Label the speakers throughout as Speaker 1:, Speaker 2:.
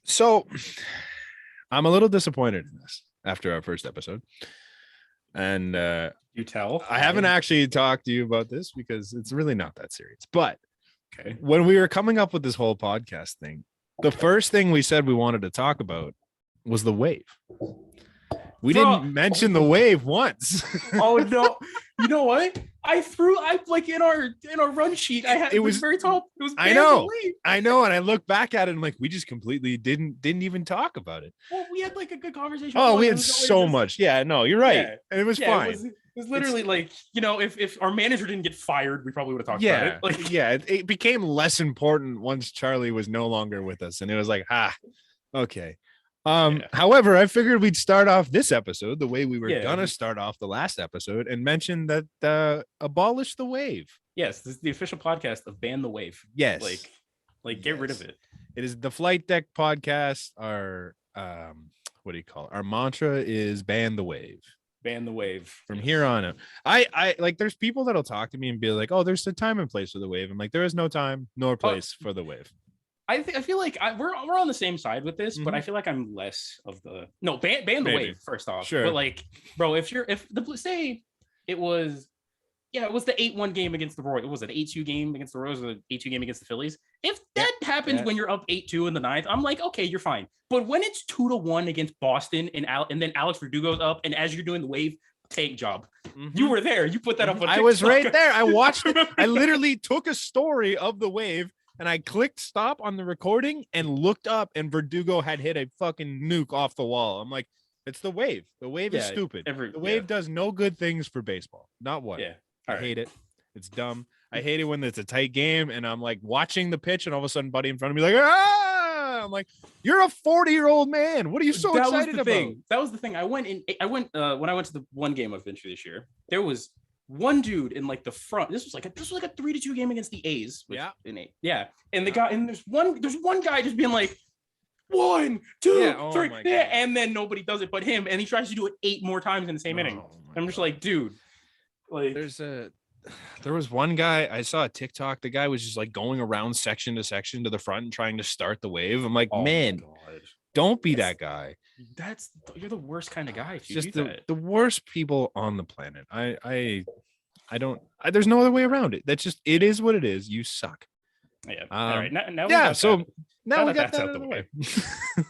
Speaker 1: So I'm a little disappointed in this after our first episode. And
Speaker 2: You tell.
Speaker 1: I haven't actually talked to you about this because it's really not that serious. But
Speaker 2: Okay.
Speaker 1: when we were coming up with this whole podcast thing, the first thing we said we wanted to talk about was the wave. We didn't mention the wave once.
Speaker 2: Oh no! You know what? I like in our run sheet. I had it was very top. It was.
Speaker 1: I know, and I look back at it and like we just completely didn't even talk about it.
Speaker 2: Well, we had like a good conversation.
Speaker 1: Oh, we had so much. Yeah, no, you're right, and it was fine.
Speaker 2: It was literally like, you know, if our manager didn't get fired, we probably would have talked about it. Like,
Speaker 1: it became less important once Charlie was no longer with us, and it was like, okay. However, I figured we'd start off this episode the way we were gonna start off the last episode and mention that abolish the wave.
Speaker 2: Yes, this is the official podcast of Ban the Wave.
Speaker 1: Yes,
Speaker 2: like get rid of it.
Speaker 1: It is the Flight Deck podcast. Our what do you call it? Our mantra is ban the wave.
Speaker 2: Ban the wave
Speaker 1: from here on out. I like there's people that'll talk to me and be like, oh, there's a time and place for the wave. I'm like, there is no time nor place for the wave.
Speaker 2: I feel like we're on the same side with this, but I feel like I'm less of the ban the wave first off.
Speaker 1: Sure.
Speaker 2: But like, bro, if the say it was the 8-1 game against the Royals, it was an 8-2 game against the Royals, or the 8-2 game against the Phillies. If that happens when you're up 8-2 in the ninth, I'm like, okay, you're fine. But when it's 2-1 against Boston and then Alex Verdugo's up, and as you're doing the wave, tank job. You were there. You put that up on TikTok.
Speaker 1: I was right there. I watched it. I literally took a story of the wave. And I clicked stop on the recording and looked up, and Verdugo had hit a fucking nuke off the wall. I'm like, it's the wave. The wave is stupid. The wave does no good things for baseball. Not one.
Speaker 2: Yeah.
Speaker 1: I hate it. It's dumb. I hate it when it's a tight game and I'm like watching the pitch and all of a sudden buddy in front of me like, I'm like, you're a 40-year-old man. What are you so excited about?
Speaker 2: That was the thing. I went when I went to the one game of Venture this year. There was one dude in like the front. This was like a 3-2 game against the A's. And the guy, and there's one guy just being like 1, 2, 3, and then nobody does it but him, and he tries to do it 8 more times in the same inning. I'm just like, dude, like
Speaker 1: there was one guy I saw a TikTok. The guy was just like going around section to section to the front and trying to start the wave. I'm like, man, don't be that guy.
Speaker 2: You're the worst kind of guy. If you
Speaker 1: just the worst people on the planet. I don't. There's no other way around it. It is what it is. You suck.
Speaker 2: Yeah. All right. Now
Speaker 1: we got that out of the way.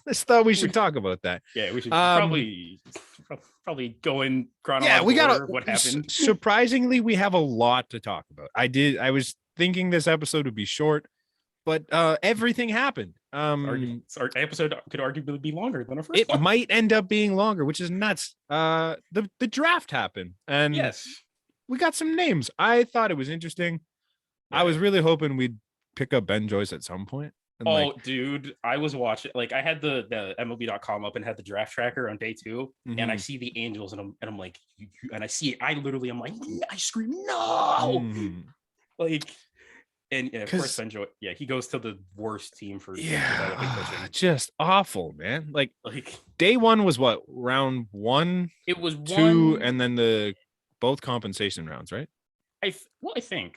Speaker 1: Just thought we should talk about that.
Speaker 2: Yeah, we should probably go in chronological order what happened.
Speaker 1: Surprisingly, we have a lot to talk about. I was thinking this episode would be short, but everything happened.
Speaker 2: Our episode could arguably be longer than our first one.
Speaker 1: It might end up being longer, which is nuts. The draft happened, and we got some names. I thought it was interesting. I was really hoping we'd pick up Ben Joyce at some point.
Speaker 2: Dude, I was watching. Like, I had the MLB.com up and had the draft tracker on day 2, and I see the Angels, and I'm like, and I see it. I scream no, like. And of course, Ben Joyce, he goes to the worst team for
Speaker 1: just awful, man. Like day 1 was what, round 1?
Speaker 2: It was
Speaker 1: 2, and then both compensation rounds, right?
Speaker 2: I think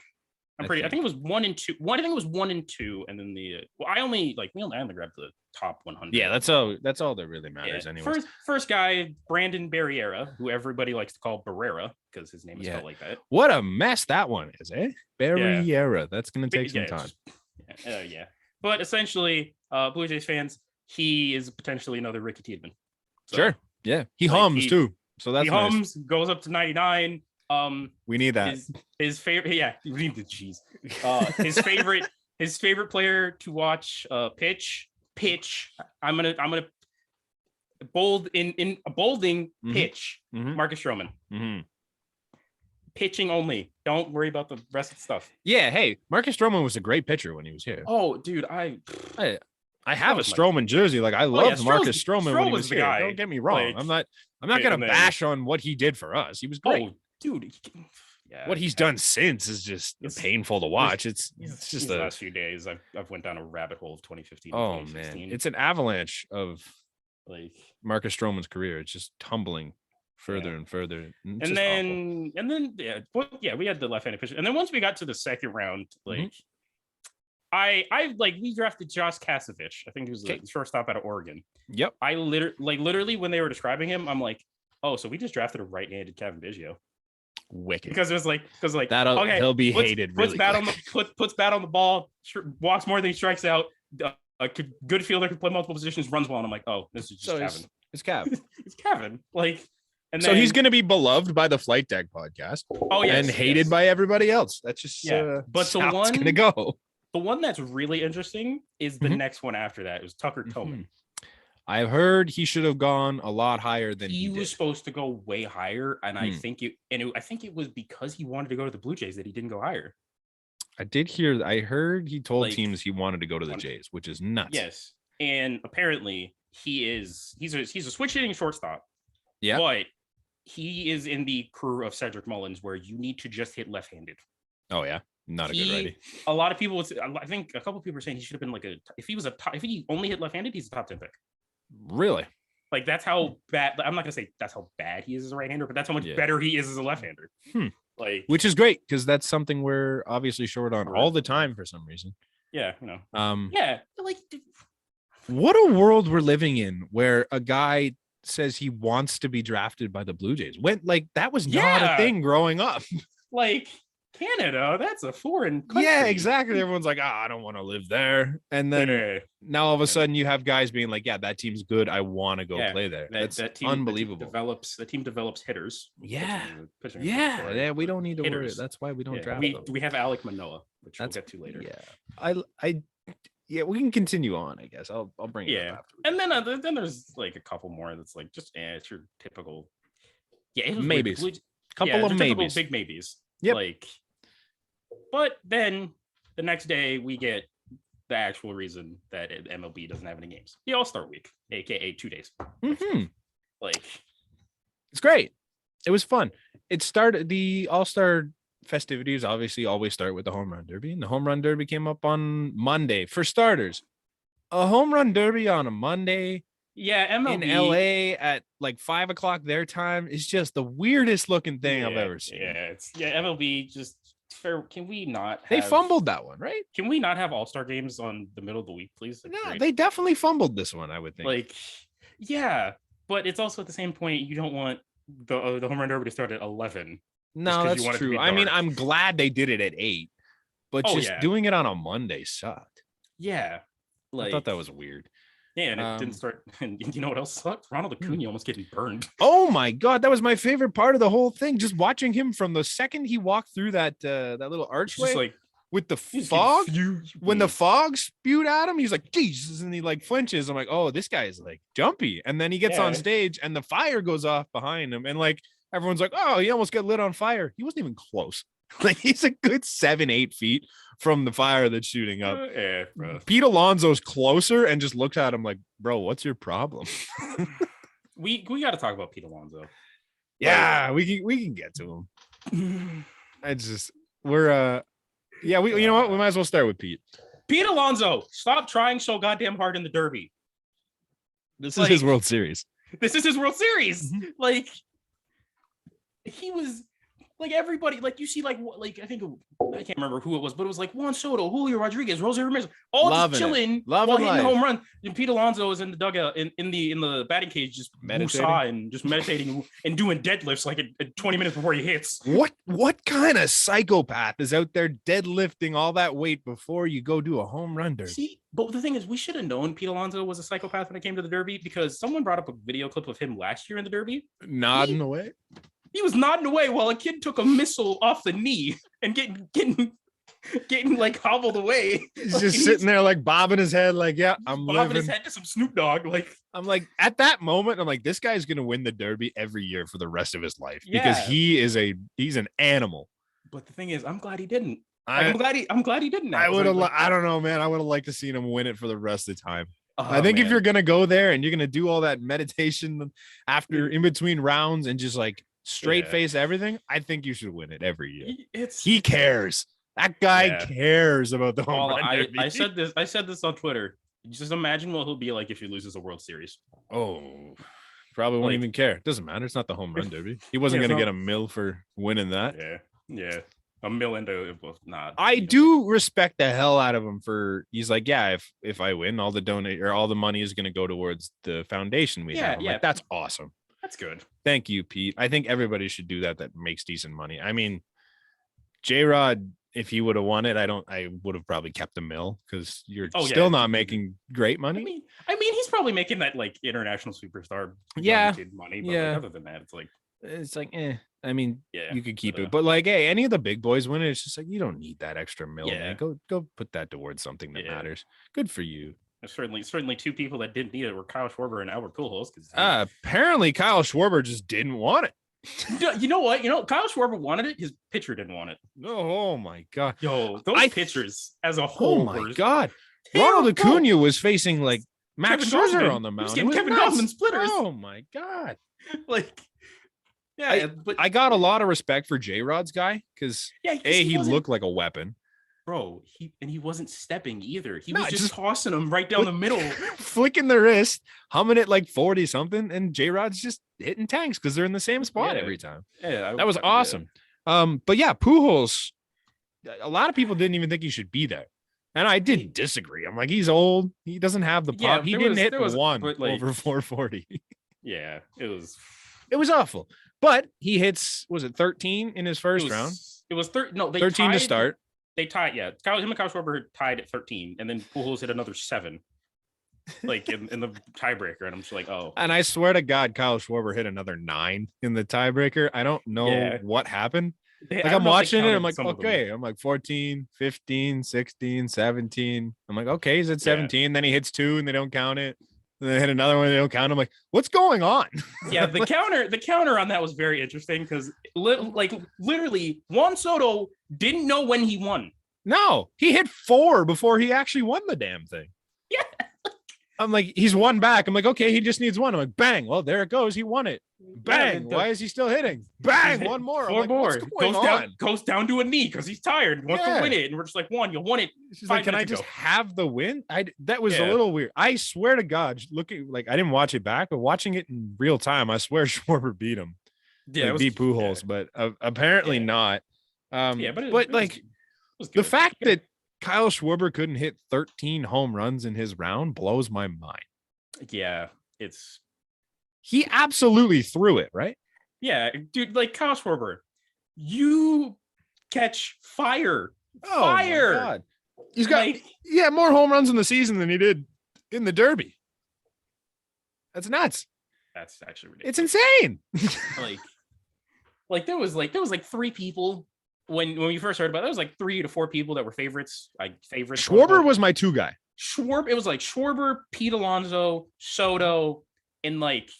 Speaker 2: I think it was 1 and 2. I think it was 1 and 2, and then I only grabbed the top 100.
Speaker 1: Yeah, that's all that really matters. Anyway,
Speaker 2: first guy, Brandon Berryera, who everybody likes to call Berryera because his name is spelled like that.
Speaker 1: What a mess that one is, eh? Berryera. That's gonna take some time.
Speaker 2: But essentially, Blue Jays fans, he is potentially another Ricky Tiedemann. So,
Speaker 1: sure. Yeah, he hums too. So that's
Speaker 2: hums, goes up to 99.
Speaker 1: We need that.
Speaker 2: His favorite, we need the cheese. His favorite player to watch pitch. I'm gonna bolding pitch. Marcus Stroman. Pitching only. Don't worry about the rest of the stuff.
Speaker 1: Yeah, hey, Marcus Stroman was a great pitcher when he was here.
Speaker 2: Oh, dude, I
Speaker 1: have a Stroman jersey. Like, I loved Marcus Stroman when he was here. Don't get me wrong. I'm not gonna bash on what he did for us. He was great.
Speaker 2: Dude,
Speaker 1: what he's done since is just painful to watch. It's just
Speaker 2: the last few days I've went down a rabbit hole of 2015.
Speaker 1: Oh man, it's an avalanche of
Speaker 2: like
Speaker 1: Marcus Stroman's career. It's just tumbling further and further.
Speaker 2: And then we had the left-handed pitcher. And then once we got to the second round, like I like we drafted Josh Kasevich. I think he was the shortstop out of Oregon.
Speaker 1: Yep.
Speaker 2: I literally when they were describing him, I'm like, oh, so we just drafted a right-handed Kevin Biggio.
Speaker 1: Wicked.
Speaker 2: Because it was like
Speaker 1: he'll be hated.
Speaker 2: Puts bat on the ball, walks more than he strikes out. A good fielder can play multiple positions, runs well. And I'm like, oh, this is just Kevin.
Speaker 1: It's Kev.
Speaker 2: It's Kevin. Like, and
Speaker 1: so he's going to be beloved by the Flight Deck podcast.
Speaker 2: Oh yeah,
Speaker 1: and hated by everybody else. That's just
Speaker 2: but the one
Speaker 1: going to go.
Speaker 2: The one that's really interesting is the next one after that. It was Tucker Tillman.
Speaker 1: I've heard he should have gone a lot higher than
Speaker 2: he was supposed to go way higher, and I think it was because he wanted to go to the Blue Jays that he didn't go higher.
Speaker 1: I heard he told teams he wanted to go to the Jays, which is nuts.
Speaker 2: Yes, and apparently he's a switch hitting shortstop.
Speaker 1: Yeah,
Speaker 2: but he is in the crew of Cedric Mullins, where you need to just hit left-handed.
Speaker 1: Oh yeah, not a good righty.
Speaker 2: A lot of people, I think a couple of people are saying he should have been like if he only hit left-handed, he's a top 10 pick.
Speaker 1: Really?
Speaker 2: Like that's how bad. I'm not gonna say that's how bad he is as a right-hander, but that's how much better he is as a left-hander. Like,
Speaker 1: which is great because that's something we're obviously short on all the time for some reason.
Speaker 2: Yeah, you know. Yeah, like
Speaker 1: what a world we're living in where a guy says he wants to be drafted by the Blue Jays. When that was not a thing growing up.
Speaker 2: Like Canada, that's a foreign country.
Speaker 1: Yeah, exactly. Everyone's like, I don't want to live there. And then now all of a sudden you have guys being like, yeah, that team's good. I want to go play there. That's team, unbelievable.
Speaker 2: The team develops hitters.
Speaker 1: Yeah. Yeah, we don't need to worry. That's why we don't draft them.
Speaker 2: We have Alek Manoah, which we'll get to later.
Speaker 1: Yeah. We can continue on, I guess. I'll bring it up after.
Speaker 2: And then there's like a couple more that's like just it's your typical
Speaker 1: maybes.
Speaker 2: Couple of maybes. Big maybes.
Speaker 1: Yep.
Speaker 2: Like, but then the next day we get the actual reason that MLB doesn't have any games. The All-Star week, aka 2 days. Like,
Speaker 1: it's great. It was fun. It started the All-Star festivities obviously always start with the home run derby, and the home run derby came up on Monday. For starters, a home run derby on a Monday.
Speaker 2: Yeah, MLB
Speaker 1: in LA at like 5 o'clock their time is just the weirdest looking thing I've ever seen.
Speaker 2: MLB just can we not
Speaker 1: they fumbled that one, right?
Speaker 2: Can we not have all-star games on the middle of the week, please?
Speaker 1: No, they definitely fumbled this one, I would think.
Speaker 2: Like, yeah, but it's also at the same point you don't want the home run derby to start at 11.
Speaker 1: No, that's true. I mean, I'm glad they did it at 8, but doing it on a Monday sucked.
Speaker 2: Yeah,
Speaker 1: I thought that was weird.
Speaker 2: Yeah, and it didn't start. And you know what else sucked? Ronald Acuna almost getting burned.
Speaker 1: Oh my god, that was my favorite part of the whole thing. Just watching him from the second he walked through that little archway, like with the fog. When the fog spewed at him, he's like, Jesus, and he like flinches. I'm like, oh, this guy is like jumpy. And then he gets on stage, and the fire goes off behind him, and like everyone's like, oh, he almost got lit on fire. He wasn't even close. Like he's a good 7-8 feet from the fire that's shooting up. Pete Alonso's closer and just looks at him like, bro, what's your problem?
Speaker 2: we got to talk about Pete Alonso.
Speaker 1: Yeah, we can get to him. You know what? We might as well start with Pete.
Speaker 2: Pete Alonso, stop trying so goddamn hard in the Derby.
Speaker 1: This is his World Series.
Speaker 2: This is his World Series. Like he was. Like everybody, like you see, like I think I can't remember who it was, but it was like Juan Soto, Julio Rodriguez, Rosie Ramirez, all just chilling while hitting the home run. And Pete Alonso is in the dugout in the batting cage, just meditating and doing deadlifts like at 20 minutes before he hits.
Speaker 1: What kind of psychopath is out there deadlifting all that weight before you go do a home run derby?
Speaker 2: See, but the thing is, we should have known Pete Alonso was a psychopath when it came to the Derby because someone brought up a video clip of him last year in the Derby,
Speaker 1: nodding away.
Speaker 2: He was nodding away while a kid took a missile off the knee and getting like hobbled away.
Speaker 1: He's just sitting there like bobbing his head, like, yeah, I'm
Speaker 2: bobbing his head to some Snoop Dogg. Like,
Speaker 1: I'm like, at that moment, I'm like, this guy's gonna win the Derby every year for the rest of his life because he's an animal.
Speaker 2: But the thing is, I'm glad he didn't. I'm glad he didn't.
Speaker 1: I would have. I don't know, man. I would have liked to see him win it for the rest of the time. I think if you're gonna go there and you're gonna do all that meditation after in between rounds and just like straight face everything, I think you should win it every year. He cares. That guy cares about the home run derby.
Speaker 2: I said this on Twitter. Just imagine what he'll be like if he loses a World Series.
Speaker 1: Oh, probably won't even care. Doesn't matter. It's not the home run derby. He wasn't going to get a mill for winning that.
Speaker 2: Yeah. a mill into not.
Speaker 1: I do respect the hell out of him for. He's like, yeah, if I win, all the money is going to go towards the foundation we have. I'm like, that's awesome.
Speaker 2: That's good.
Speaker 1: Thank you, Pete. I think everybody should do that. That makes decent money. I mean, J-Rod, if he would have won it, I would have probably kept the mill because you're still not making great money.
Speaker 2: I mean, he's probably making that like international superstar money. But like, other than that, it's like,
Speaker 1: I mean, you could keep it, but like, hey, any of the big boys win it. It's just like you don't need that extra mill. Man. Go put that towards something that matters. Good for you.
Speaker 2: There's certainly two people that didn't need it were Kyle Schwarber and Albert Pujols.
Speaker 1: Apparently Kyle Schwarber just didn't want it.
Speaker 2: You know what? Kyle Schwarber wanted it. His pitcher didn't want it.
Speaker 1: Oh my god!
Speaker 2: Yo, those pitchers as a whole.
Speaker 1: Oh my god! Ronald Acuna was facing like Max Scherzer on the mound.
Speaker 2: Kevin Gausman splitters.
Speaker 1: Oh my god!
Speaker 2: Like,
Speaker 1: but I got a lot of respect for J-Rod's guy because he looked like a weapon.
Speaker 2: Bro, he wasn't stepping either. He was just tossing them right down the middle,
Speaker 1: flicking the wrist, humming it like 40 something, and J-Rod's just hitting tanks because they're in the same spot every time. Yeah, that was awesome. But yeah, Pujols, a lot of people didn't even think he should be there, and I did disagree. I'm like, he's old. He doesn't have the pop. He didn't hit one over 440.
Speaker 2: Yeah, it
Speaker 1: was awful. But he hits, was it 13 in his first round?
Speaker 2: It was 13
Speaker 1: to start.
Speaker 2: They tied, him and Kyle Schwarber tied at 13, and then Pujols hit another 7, like in the tiebreaker, and I'm just like, oh.
Speaker 1: And I swear to God, Kyle Schwarber hit another 9 in the tiebreaker. I don't know what happened. I'm watching it, I'm like, okay. I'm like 14, 15, 16, 17. I'm like, okay, he's at 17. Then he hits 2, and they don't count it. And they hit another one, they don't count. I'm like, what's going on?
Speaker 2: Yeah, the counter on that was very interesting because literally Juan Soto didn't know when he won.
Speaker 1: No, he hit 4 before he actually won the damn thing.
Speaker 2: Yeah.
Speaker 1: I'm like, he's one back. I'm like, okay, he just needs one. I'm like, bang. Well, there it goes. He won it. Bang. Why is he still hitting? Bang. One more.
Speaker 2: 4 more. Goes down to a knee because he's tired. Wants to win it. And we're just like, you won it.
Speaker 1: She's like, can I just have the win? That was a little weird. I swear to God, looking like I didn't watch it back, but watching it in real time, I swear Schwarber beat him. Yeah, beat Pujols, but apparently not. But the fact that Kyle Schwarber couldn't hit 13 home runs in his round blows my mind.
Speaker 2: Yeah,
Speaker 1: he absolutely threw it, right?
Speaker 2: Yeah, dude, like Kyle Schwarber, you catch fire.
Speaker 1: Oh fire. My God. He's got more home runs in the season than he did in the Derby. That's nuts.
Speaker 2: That's actually ridiculous.
Speaker 1: It's insane.
Speaker 2: there was 3 people when we first heard about it. There was like 3 to 4 people that were favorites.
Speaker 1: Schwarber was my 2 guy.
Speaker 2: It was like Schwarber, Pete Alonso, Soto, and like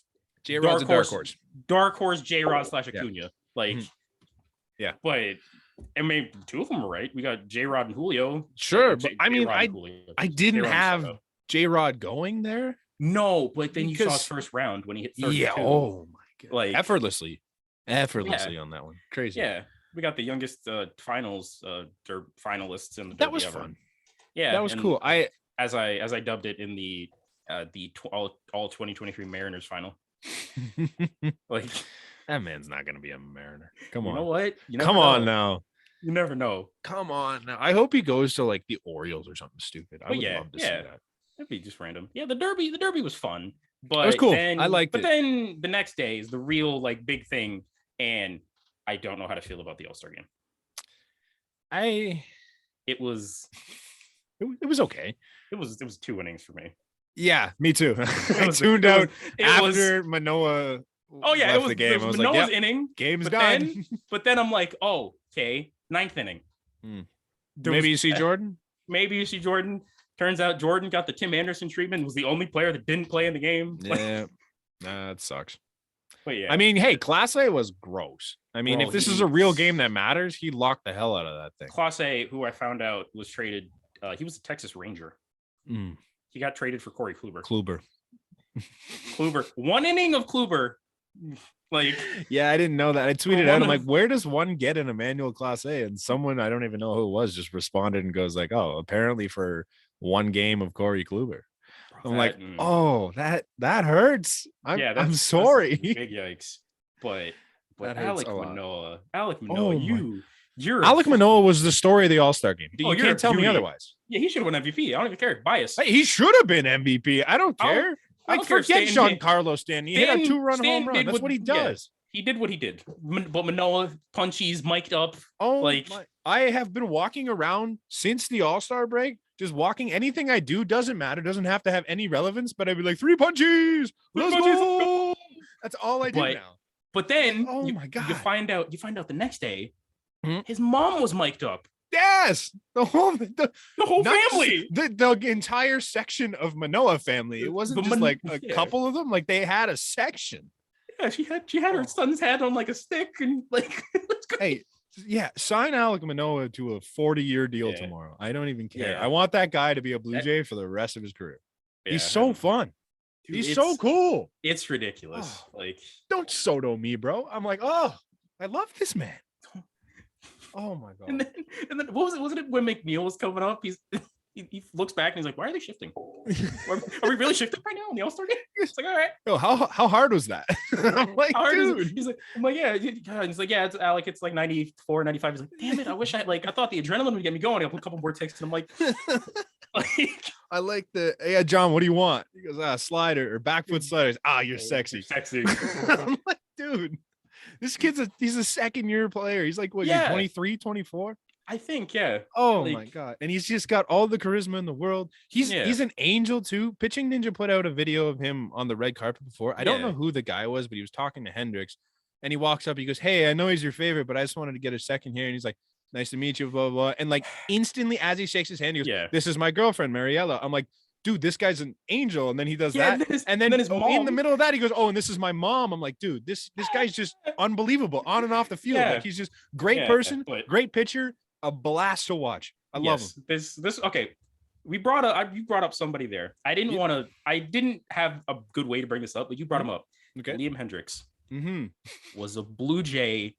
Speaker 1: J-Rod's
Speaker 2: dark horse J-Rod / Acuna. But I mean, 2 of them were right. We got J-Rod and Julio.
Speaker 1: Sure, but I mean, I didn't have J-Rod going there.
Speaker 2: No, but then you saw his first round when he hit 32.
Speaker 1: Yeah, oh my God. Like effortlessly on that one. Crazy.
Speaker 2: Yeah, we got the youngest finalists in the
Speaker 1: that was fun.
Speaker 2: Yeah,
Speaker 1: that was cool.
Speaker 2: As I dubbed it in the all 2023 Mariners final. Like,
Speaker 1: that man's not gonna be a Mariner. Come on.
Speaker 2: You know what?
Speaker 1: Come on now.
Speaker 2: You never know.
Speaker 1: Come on now. I hope he goes to like the Orioles or something stupid. I would love to see that.
Speaker 2: That'd be just random. Yeah, the Derby was fun. But
Speaker 1: it was cool. I liked it.
Speaker 2: But then the next day is the real like big thing, and I don't know how to feel about the All-Star game. It was
Speaker 1: okay.
Speaker 2: It was 2 innings for me.
Speaker 1: Yeah, me too. I tuned out after Manoah.
Speaker 2: Oh yeah,
Speaker 1: left the game. I was
Speaker 2: Manoah's
Speaker 1: like,
Speaker 2: inning.
Speaker 1: Game's done.
Speaker 2: But then I'm like, oh, okay, 9th inning.
Speaker 1: Maybe you see Jordan.
Speaker 2: Maybe you see Jordan. Turns out Jordan got the Tim Anderson treatment. Was the only player that didn't play in the game.
Speaker 1: Yeah, that sucks.
Speaker 2: But yeah,
Speaker 1: I mean, hey, Class A was gross. I mean, if this is a real game that matters, he locked the hell out of that thing.
Speaker 2: Class A, who I found out was traded. He was a Texas Ranger. He got traded for Corey Kluber. Kluber. 1 inning of Kluber. Like,
Speaker 1: yeah, I didn't know that. I tweeted out, I'm like, where does one get an Emmanuel Class A? And someone, I don't even know who it was, just responded and goes like, oh, apparently for 1 game of Corey Kluber. I'm like, oh, that hurts. I'm sorry.
Speaker 2: Big yikes. But Alek Manoah,
Speaker 1: Alek Manoah was the story of the All-Star game. You can't tell me otherwise.
Speaker 2: Yeah, he should have won MVP. I don't even care. Bias.
Speaker 1: Hey, he should have been MVP. I don't care. Forget Giancarlo Stanton. He hit a 2-run home run. That's what he does.
Speaker 2: He did what he did. But Manoah, Punchies, mic'd up.
Speaker 1: I have been walking around since the All-Star break. Just walking. Anything I do doesn't matter. Doesn't have to have any relevance. But I'd be like, 3 Punchies. Let's go. That's all I do now.
Speaker 2: But then,
Speaker 1: my God,
Speaker 2: you find out the next day, his mom was mic'd up.
Speaker 1: Yes, the whole
Speaker 2: family,
Speaker 1: the entire section of Manoah family. It wasn't just like a couple of them. Like they had a section.
Speaker 2: Yeah, she had her son's head on like a stick and like.
Speaker 1: Hey, yeah, sign Alek Manoah to a 40-year deal tomorrow. I don't even care. I want that guy to be a Blue Jay for the rest of his career. He's so fun. Dude, he's so cool.
Speaker 2: It's ridiculous. Like,
Speaker 1: don't Soto me, bro. I'm like, I love this man. Oh my God.
Speaker 2: And then what was it? Wasn't it when McNeil was coming up? He looks back and he's like, why are they shifting? Are we really shifting right now in the All-Star game? It's like, all right.
Speaker 1: Yo, how hard was that? I'm like, dude.
Speaker 2: I'm like, yeah. He's like, yeah, it's Alek. It's like 94, 95. He's like, damn it. I wish I thought the adrenaline would get me going. I put a couple more texts and I'm like,
Speaker 1: I like hey, John, what do you want? He goes, slider or back foot sliders. You're sexy.
Speaker 2: Sexy.
Speaker 1: I'm like, dude, this kid's he's a second-year player. He's like, what, 23, 24?
Speaker 2: I think, yeah.
Speaker 1: Oh my God. And he's just got all the charisma in the world. He's an angel too. Pitching Ninja put out a video of him on the red carpet before. I don't know who the guy was, but he was talking to Hendricks and he walks up, he goes, hey, I know he's your favorite, but I just wanted to get a second here. And he's like, nice to meet you, blah, blah, blah. And like instantly as he shakes his hand, he goes, this is my girlfriend, Berryera. I'm like, dude, this guy's an angel. And then he does that. And then his mom, in the middle of that, he goes, and this is my mom. I'm like, dude, this guy's just unbelievable on and off the field. Like he's just great person, great pitcher. A blast to watch. I love him.
Speaker 2: This okay. You brought up somebody there. I didn't have a good way to bring this up, but you brought him up.
Speaker 1: Okay.
Speaker 2: Liam Hendricks was a Blue Jay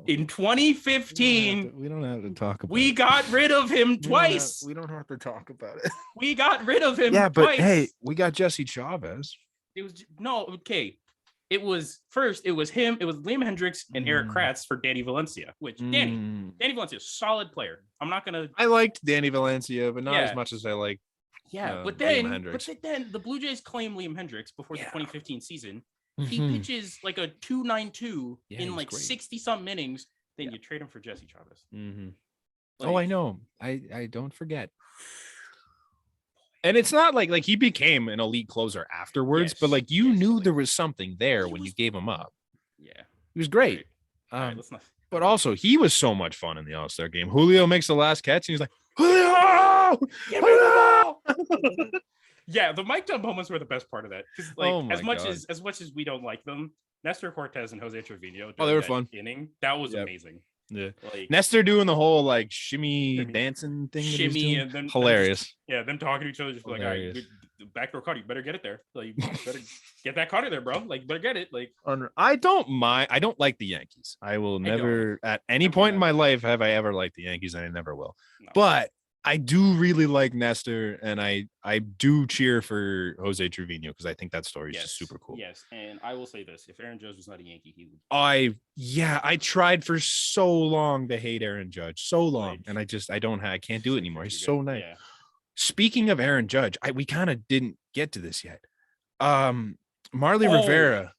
Speaker 2: in 2015.
Speaker 1: We don't have to talk about
Speaker 2: We got rid of him twice.
Speaker 1: We don't have to talk about it.
Speaker 2: We got rid of him
Speaker 1: but
Speaker 2: twice.
Speaker 1: Hey, we got Jesse Chavez.
Speaker 2: It was him. It was Liam Hendricks and Eric Kratz for Danny Valencia, which Danny Valencia, solid player. I'm not gonna.
Speaker 1: I liked Danny Valencia, but not as much as I like.
Speaker 2: But then the Blue Jays claim Liam Hendricks before the 2015 season. He pitches like a 2.92 in like 60-something innings. Then you trade him for Jesse Chavez.
Speaker 1: I know. I don't forget. And it's not like he became an elite closer afterwards, but like you knew there was something there when you gave him up.
Speaker 2: Yeah,
Speaker 1: he was great.
Speaker 2: Right,
Speaker 1: but also he was so much fun in the All-Star game. Julio makes the last catch, and he's like, Julio!
Speaker 2: Yeah, the mic'd up moments were the best part of that. Like as much as we don't like them, Nestor Cortez and Jose Trevino.
Speaker 1: They were fun.
Speaker 2: Inning that was amazing.
Speaker 1: Yeah, Nestor doing the whole like shimmy dancing thing,
Speaker 2: and then
Speaker 1: hilarious.
Speaker 2: Them talking to each other, just like, all right, backdoor Carter, you better get it there. Like, you better get that Carter there, bro. Like, you better get it. Like,
Speaker 1: I don't mind. I don't like the Yankees. I will never, at any point in my life, have I ever liked the Yankees, and I never will. No. But I do really like Nestor, and I do cheer for Jose Trevino because I think that story is just super cool.
Speaker 2: Yes, and I will say this: if Aaron Judge was not a Yankee, he would.
Speaker 1: I tried for so long to hate Aaron Judge, so long, and I can't do it anymore. He's so nice. Yeah. Speaking of Aaron Judge, we kind of didn't get to this yet. Marley Rivera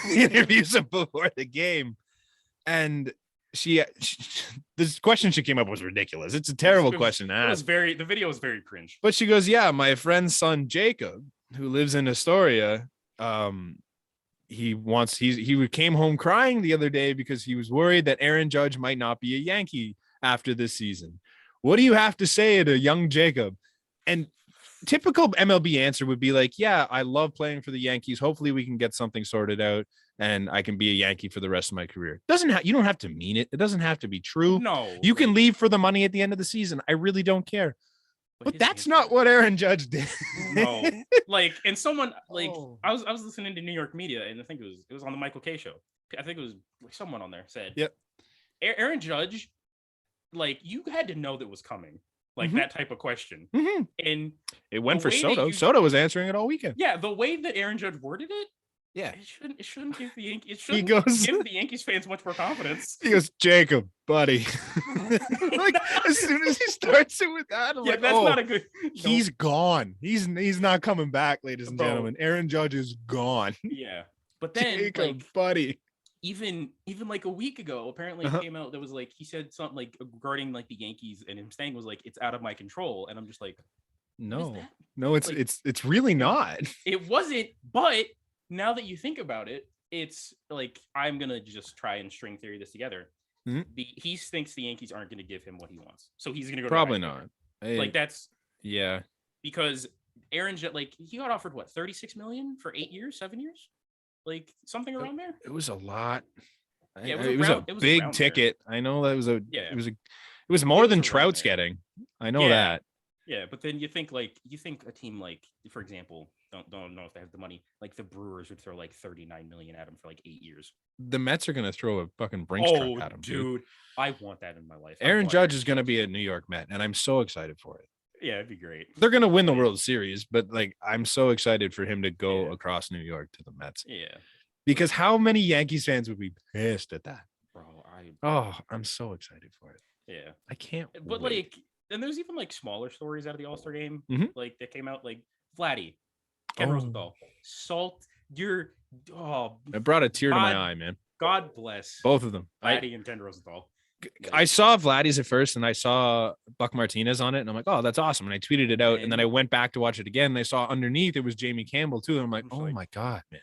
Speaker 1: interviews him before the game, and this question she came up was ridiculous. It's a terrible question to ask.
Speaker 2: The video was very cringe.
Speaker 1: But she goes, yeah, my friend's son Jacob, who lives in Astoria, he came home crying the other day because he was worried that Aaron Judge might not be a Yankee after this season. What do you have to say to young Jacob? And typical MLB answer would be like, yeah, I love playing for the Yankees. Hopefully we can get something sorted out and I can be a Yankee for the rest of my career. You don't have to mean it. It doesn't have to be true.
Speaker 2: No,
Speaker 1: you can leave for the money at the end of the season. I really don't care. But that's not what Aaron Judge did.
Speaker 2: No, and someone I was listening to New York media, and I think it was on the Michael K show. I think it was someone on there said, "Yep, Aaron Judge, you had to know that was coming." That type of question. And
Speaker 1: it went for Soto. Soto was answering it all weekend.
Speaker 2: Yeah, the way that Aaron Judge worded it
Speaker 1: Yeah.
Speaker 2: It shouldn't give the Yankees. It
Speaker 1: He
Speaker 2: shouldn't
Speaker 1: goes,
Speaker 2: give the Yankees fans much more confidence.
Speaker 1: he goes, Jacob, buddy. Like as soon as he starts it with that, I'm
Speaker 2: Yeah,
Speaker 1: like,
Speaker 2: that's
Speaker 1: oh,
Speaker 2: not a good.
Speaker 1: he's gone. He's not coming back, ladies and
Speaker 2: Bro.
Speaker 1: gentlemen. Aaron Judge is gone.
Speaker 2: Yeah, but then
Speaker 1: Jacob,
Speaker 2: like
Speaker 1: buddy.
Speaker 2: even like a week ago, apparently it came out that was like he said something like regarding like the Yankees, and him saying was like it's out of my control, and I'm just like,
Speaker 1: No,
Speaker 2: like,
Speaker 1: it's really not.
Speaker 2: It wasn't, but now that you think about it, it's like I'm gonna just try and string theory this together.
Speaker 1: Mhm.
Speaker 2: He thinks the Yankees aren't gonna give him what he wants, so he's gonna go.
Speaker 1: Probably not.
Speaker 2: Like that's
Speaker 1: yeah.
Speaker 2: Because Aaron like he got offered what 36 million for 8 years, 7 years, like something around there.
Speaker 1: It was a lot.
Speaker 2: Yeah,
Speaker 1: it was a big ticket. I know that was it was more than Trout's getting. I know that.
Speaker 2: Yeah, but then you think a team like, for example, don't know if they have the money, like the Brewers would throw like 39 million at him for like 8 years.
Speaker 1: The Mets are gonna throw a fucking Brinks truck at him, dude.
Speaker 2: I want that in my life.
Speaker 1: Aaron Judge is gonna be a New York Met, and I'm so excited for it.
Speaker 2: Yeah, it'd be great.
Speaker 1: They're gonna win the World Series, but like I'm so excited for him to go across New York to the Mets.
Speaker 2: Yeah.
Speaker 1: Because how many Yankees fans would be pissed at that?
Speaker 2: Bro,
Speaker 1: I'm so excited for it.
Speaker 2: Yeah.
Speaker 1: I can't
Speaker 2: But
Speaker 1: wait.
Speaker 2: like, and there's even like smaller stories out of the All-Star game, like that came out, like Vladdy, Ken Rosenthal,
Speaker 1: it brought a tear to my eye, man.
Speaker 2: God bless
Speaker 1: both of them,
Speaker 2: Vladdy and Ken Rosenthal.
Speaker 1: I saw Vladdy's at first, and I saw Buck Martinez on it, and I'm like, oh, that's awesome. And I tweeted it out, and then I went back to watch it again, and I saw underneath it was Jamie Campbell too, and I'm like, oh my God, man.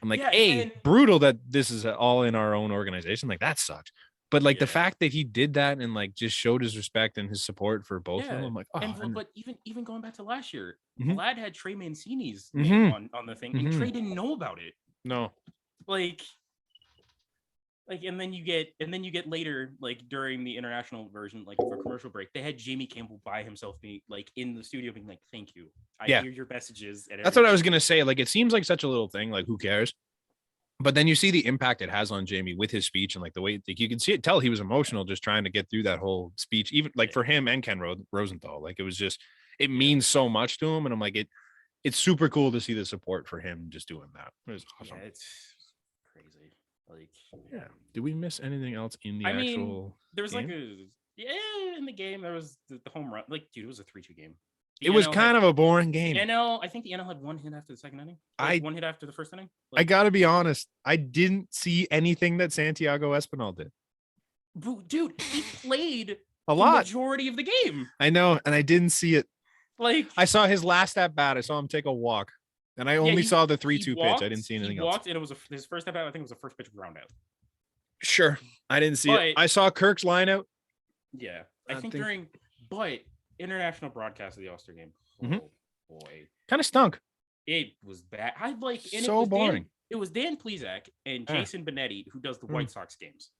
Speaker 1: I'm like, brutal that this is all in our own organization. Like that sucks. But like the fact that he did that and like just showed his respect and his support for both of them, I'm like, oh.
Speaker 2: But even going back to last year, Vlad had Trey Mancini's name on the thing, and Trey didn't know about it.
Speaker 1: No.
Speaker 2: And then you get later, like during the international version, like for commercial break, they had Jamie Campbell by himself being like in the studio being like, thank you. I hear your messages. And
Speaker 1: that's what I was gonna say. Like it seems like such a little thing, like who cares? But then you see the impact it has on Jamie with his speech and like the way like, you can tell he was emotional just trying to get through that whole speech, even like for him and Ken Rosenthal. Like it was just, it means so much to him. And I'm like, it's super cool to see the support for him just doing that. It was awesome.
Speaker 2: Yeah, it's crazy. Like,
Speaker 1: did we miss anything else in the actual
Speaker 2: there was
Speaker 1: game?
Speaker 2: In the game there was the home run. Like, dude, it was a 3-2 game.
Speaker 1: It was kind of a boring game.
Speaker 2: I think the NL had one hit after the second inning. One hit after the first inning.
Speaker 1: I gotta be honest, I didn't see anything that Santiago Espinal did.
Speaker 2: Dude, he played
Speaker 1: a lot,
Speaker 2: majority of the game.
Speaker 1: I know, and I didn't see it.
Speaker 2: Like
Speaker 1: I saw his last at bat. I saw him take a walk, and I only saw the 3-2 pitch. I didn't see anything else.
Speaker 2: And it was his first at bat. I think it was the first pitch ground out.
Speaker 1: Sure, I didn't see it. I saw Kirk's line out.
Speaker 2: Yeah, I think during international broadcast of the All-Star game. Oh boy,
Speaker 1: kind of stunk.
Speaker 2: It was bad.
Speaker 1: So boring.
Speaker 2: It was Dan Plesac and Jason Benetti who does the White Sox games.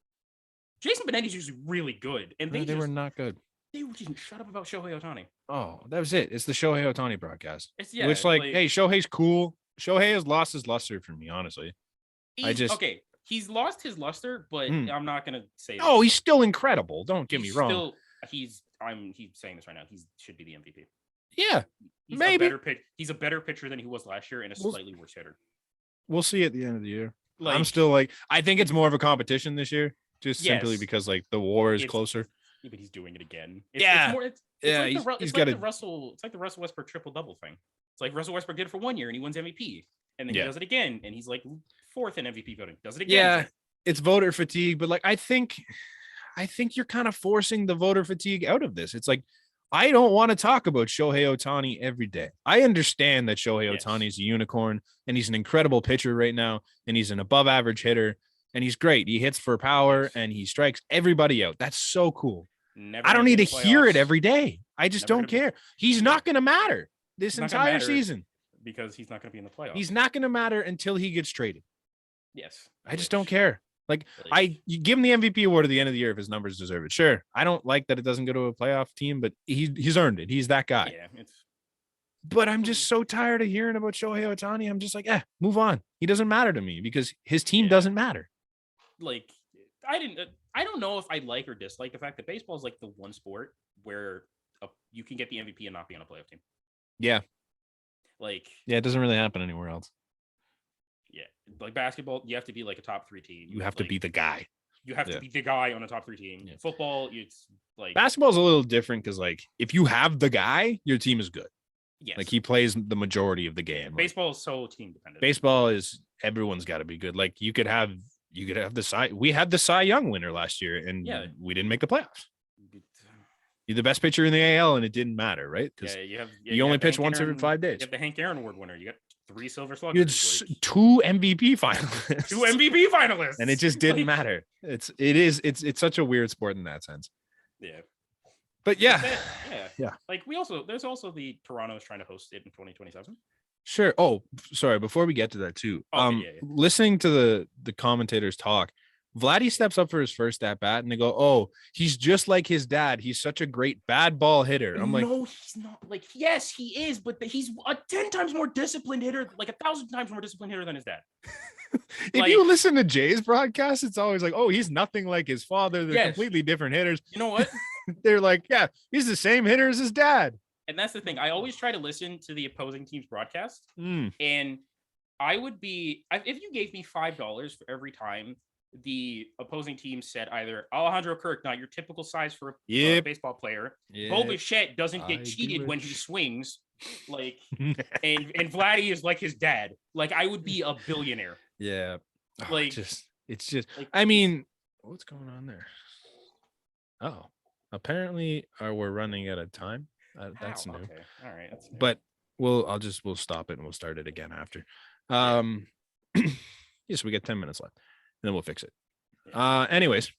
Speaker 2: Jason Benetti's usually really good, and they
Speaker 1: were not good.
Speaker 2: They didn't shut up about Shohei Ohtani.
Speaker 1: Oh, that was it. It's the Shohei Ohtani broadcast. Hey, Shohei's cool. Shohei has lost his luster for me, honestly.
Speaker 2: He's lost his luster, but I'm not gonna say.
Speaker 1: Oh, he's still incredible. Don't get me wrong.
Speaker 2: I'm saying this right now. He should be the MVP.
Speaker 1: Yeah,
Speaker 2: maybe he's a better pitcher than he was last year, and a slightly worse hitter.
Speaker 1: We'll see at the end of the year. I'm still I think it's more of a competition this year, just simply because like the war is closer.
Speaker 2: Yeah, but he's doing it again.
Speaker 1: It's like the
Speaker 2: Russell Westbrook triple double thing. It's like Russell Westbrook did it for 1 year and he wins MVP, and then he does it again, and he's like fourth in MVP voting. Does it again.
Speaker 1: Yeah, it's voter fatigue, but like I think you're kind of forcing the voter fatigue out of this. It's like I don't want to talk about Shohei Ohtani every day. I understand that Shohei Ohtani is a unicorn and he's an incredible pitcher right now, and he's an above average hitter, and he's great. He hits for power and he strikes everybody out. That's so cool. I don't need to hear it every day. I just don't care. He's not going to matter this entire season
Speaker 2: because he's not going to be in the playoffs.
Speaker 1: He's not going to matter until he gets traded.
Speaker 2: Yes.
Speaker 1: I just don't care. You give him the MVP award at the end of the year if his numbers deserve it. Sure. I don't like that it doesn't go to a playoff team, but he's earned it. He's that guy.
Speaker 2: Yeah.
Speaker 1: But I'm just so tired of hearing about Shohei Ohtani. I'm just like, move on. He doesn't matter to me because his team doesn't matter.
Speaker 2: I don't know if I like or dislike the fact that baseball is like the one sport where you can get the MVP and not be on a playoff team.
Speaker 1: Yeah.
Speaker 2: Like,
Speaker 1: it doesn't really happen anywhere else.
Speaker 2: Yeah, like basketball, you have to be like a top 3 team.
Speaker 1: You have to be the guy.
Speaker 2: You have to be the guy on a top 3 team.
Speaker 1: Yeah.
Speaker 2: Football, it's like
Speaker 1: basketball's a little different because like if you have the guy, your team is good.
Speaker 2: yes.
Speaker 1: Like he plays the majority of the game.
Speaker 2: Baseball is so team dependent.
Speaker 1: Baseball is everyone's got to be good. Like you could have we had the Cy Young winner last year and we didn't make the playoffs. You're the best pitcher in the AL and it didn't matter, right? Because you only pitch once every 5 days.
Speaker 2: You have the Hank Aaron Award winner. You got 3 Silver Sluggers.
Speaker 1: You had 2 MVP finalists.
Speaker 2: 2 MVP finalists.
Speaker 1: And it just didn't matter. It's such a weird sport in that sense.
Speaker 2: Yeah.
Speaker 1: But yeah.
Speaker 2: Like there's also the Toronto's trying to host it in 2027.
Speaker 1: Sure. Oh, sorry. Before we get to that too, listening to the commentators talk, Vladdy steps up for his first at bat and they go, "Oh, he's just like his dad. He's such a great bad ball hitter." I'm like,
Speaker 2: no, he's not. Like, yes, he is, but he's a 10 times more disciplined hitter, like 1,000 times more disciplined hitter than his dad.
Speaker 1: If you listen to Jay's broadcast, it's always like, "Oh, he's nothing like his father. They're completely different hitters."
Speaker 2: You know what?
Speaker 1: They're like, "Yeah, he's the same hitter as his dad."
Speaker 2: And that's the thing. I always try to listen to the opposing team's broadcast, and I would be if you gave me $5 for every time the opposing team said either Alejandro Kirk, not your typical size for a baseball player, Bo Bichette doesn't get cheated when he swings, like, and Vladdy is like his dad. Like, I would be a billionaire.
Speaker 1: Yeah,
Speaker 2: like
Speaker 1: it's just. Like, I mean, what's going on there? Oh, apparently we're running out of time. That's new.
Speaker 2: Okay. All right. That's new.
Speaker 1: But we'll stop it and we'll start it again after. Yes, we get 10 minutes left. And then we'll fix it. Anyways,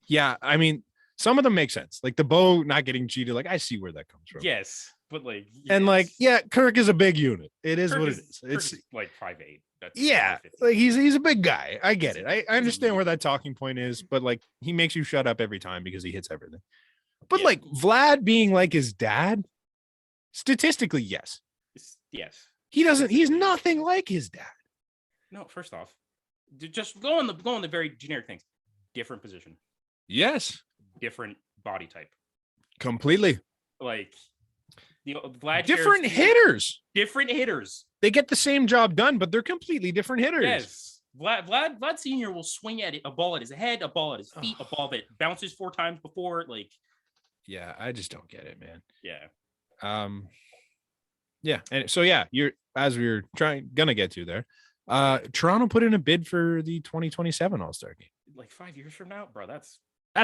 Speaker 1: yeah, I mean, some of them make sense. Like the Bo not getting cheated, like I see where that comes from.
Speaker 2: Yes, but like,
Speaker 1: and like, yeah, Kirk is a big unit. It is what it is.
Speaker 2: It's like 5'8". That's
Speaker 1: like he's a big guy. I get it. I understand where that talking point is, but like he makes you shut up every time because he hits everything. But like Vlad being like his dad, statistically, yes.
Speaker 2: Yes.
Speaker 1: He's nothing like his dad.
Speaker 2: No, first off, just go on the very generic things. Different position.
Speaker 1: Yes.
Speaker 2: Different body type.
Speaker 1: Completely.
Speaker 2: Like Vlad
Speaker 1: different hitters.
Speaker 2: Different hitters.
Speaker 1: They get the same job done, but they're completely different hitters.
Speaker 2: Yes. Vlad Sr. will swing at a ball at his head, a ball at his feet, a ball that bounces 4 times before. Like,
Speaker 1: yeah, I just don't get it, man.
Speaker 2: Yeah.
Speaker 1: Yeah, and so you're as we were gonna get to there. Toronto put in a bid for the 2027 All-Star game.
Speaker 2: Like 5 years from now, bro.
Speaker 1: That's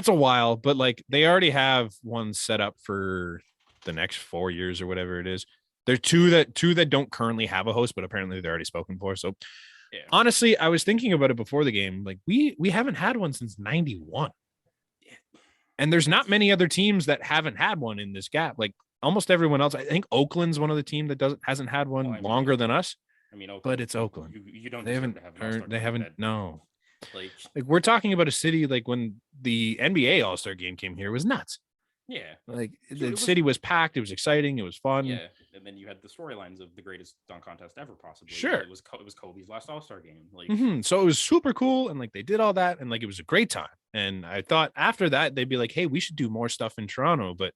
Speaker 1: a while, but like they already have one set up for the next 4 years or whatever it is. There are two that don't currently have a host, but apparently they're already spoken for. So honestly, I was thinking about it before the game. Like we haven't had one since 91. And there's not many other teams that haven't had one in this gap. Like almost everyone else. I think Oakland's one of the team that hasn't had one longer than us.
Speaker 2: I mean, Oakland,
Speaker 1: but it's Oakland.
Speaker 2: You don't.
Speaker 1: They haven't. They haven't. No.
Speaker 2: Like
Speaker 1: we're talking about a city like when the NBA All-Star game came here, it was nuts.
Speaker 2: Yeah.
Speaker 1: Like the city was packed. It was exciting. It was fun.
Speaker 2: Yeah. And then you had the storylines of the greatest dunk contest ever, possibly.
Speaker 1: Sure.
Speaker 2: It was Kobe's last All-Star game. Like,
Speaker 1: so it was super cool, and like they did all that, and like it was a great time. And I thought after that they'd be like, "Hey, we should do more stuff in Toronto." But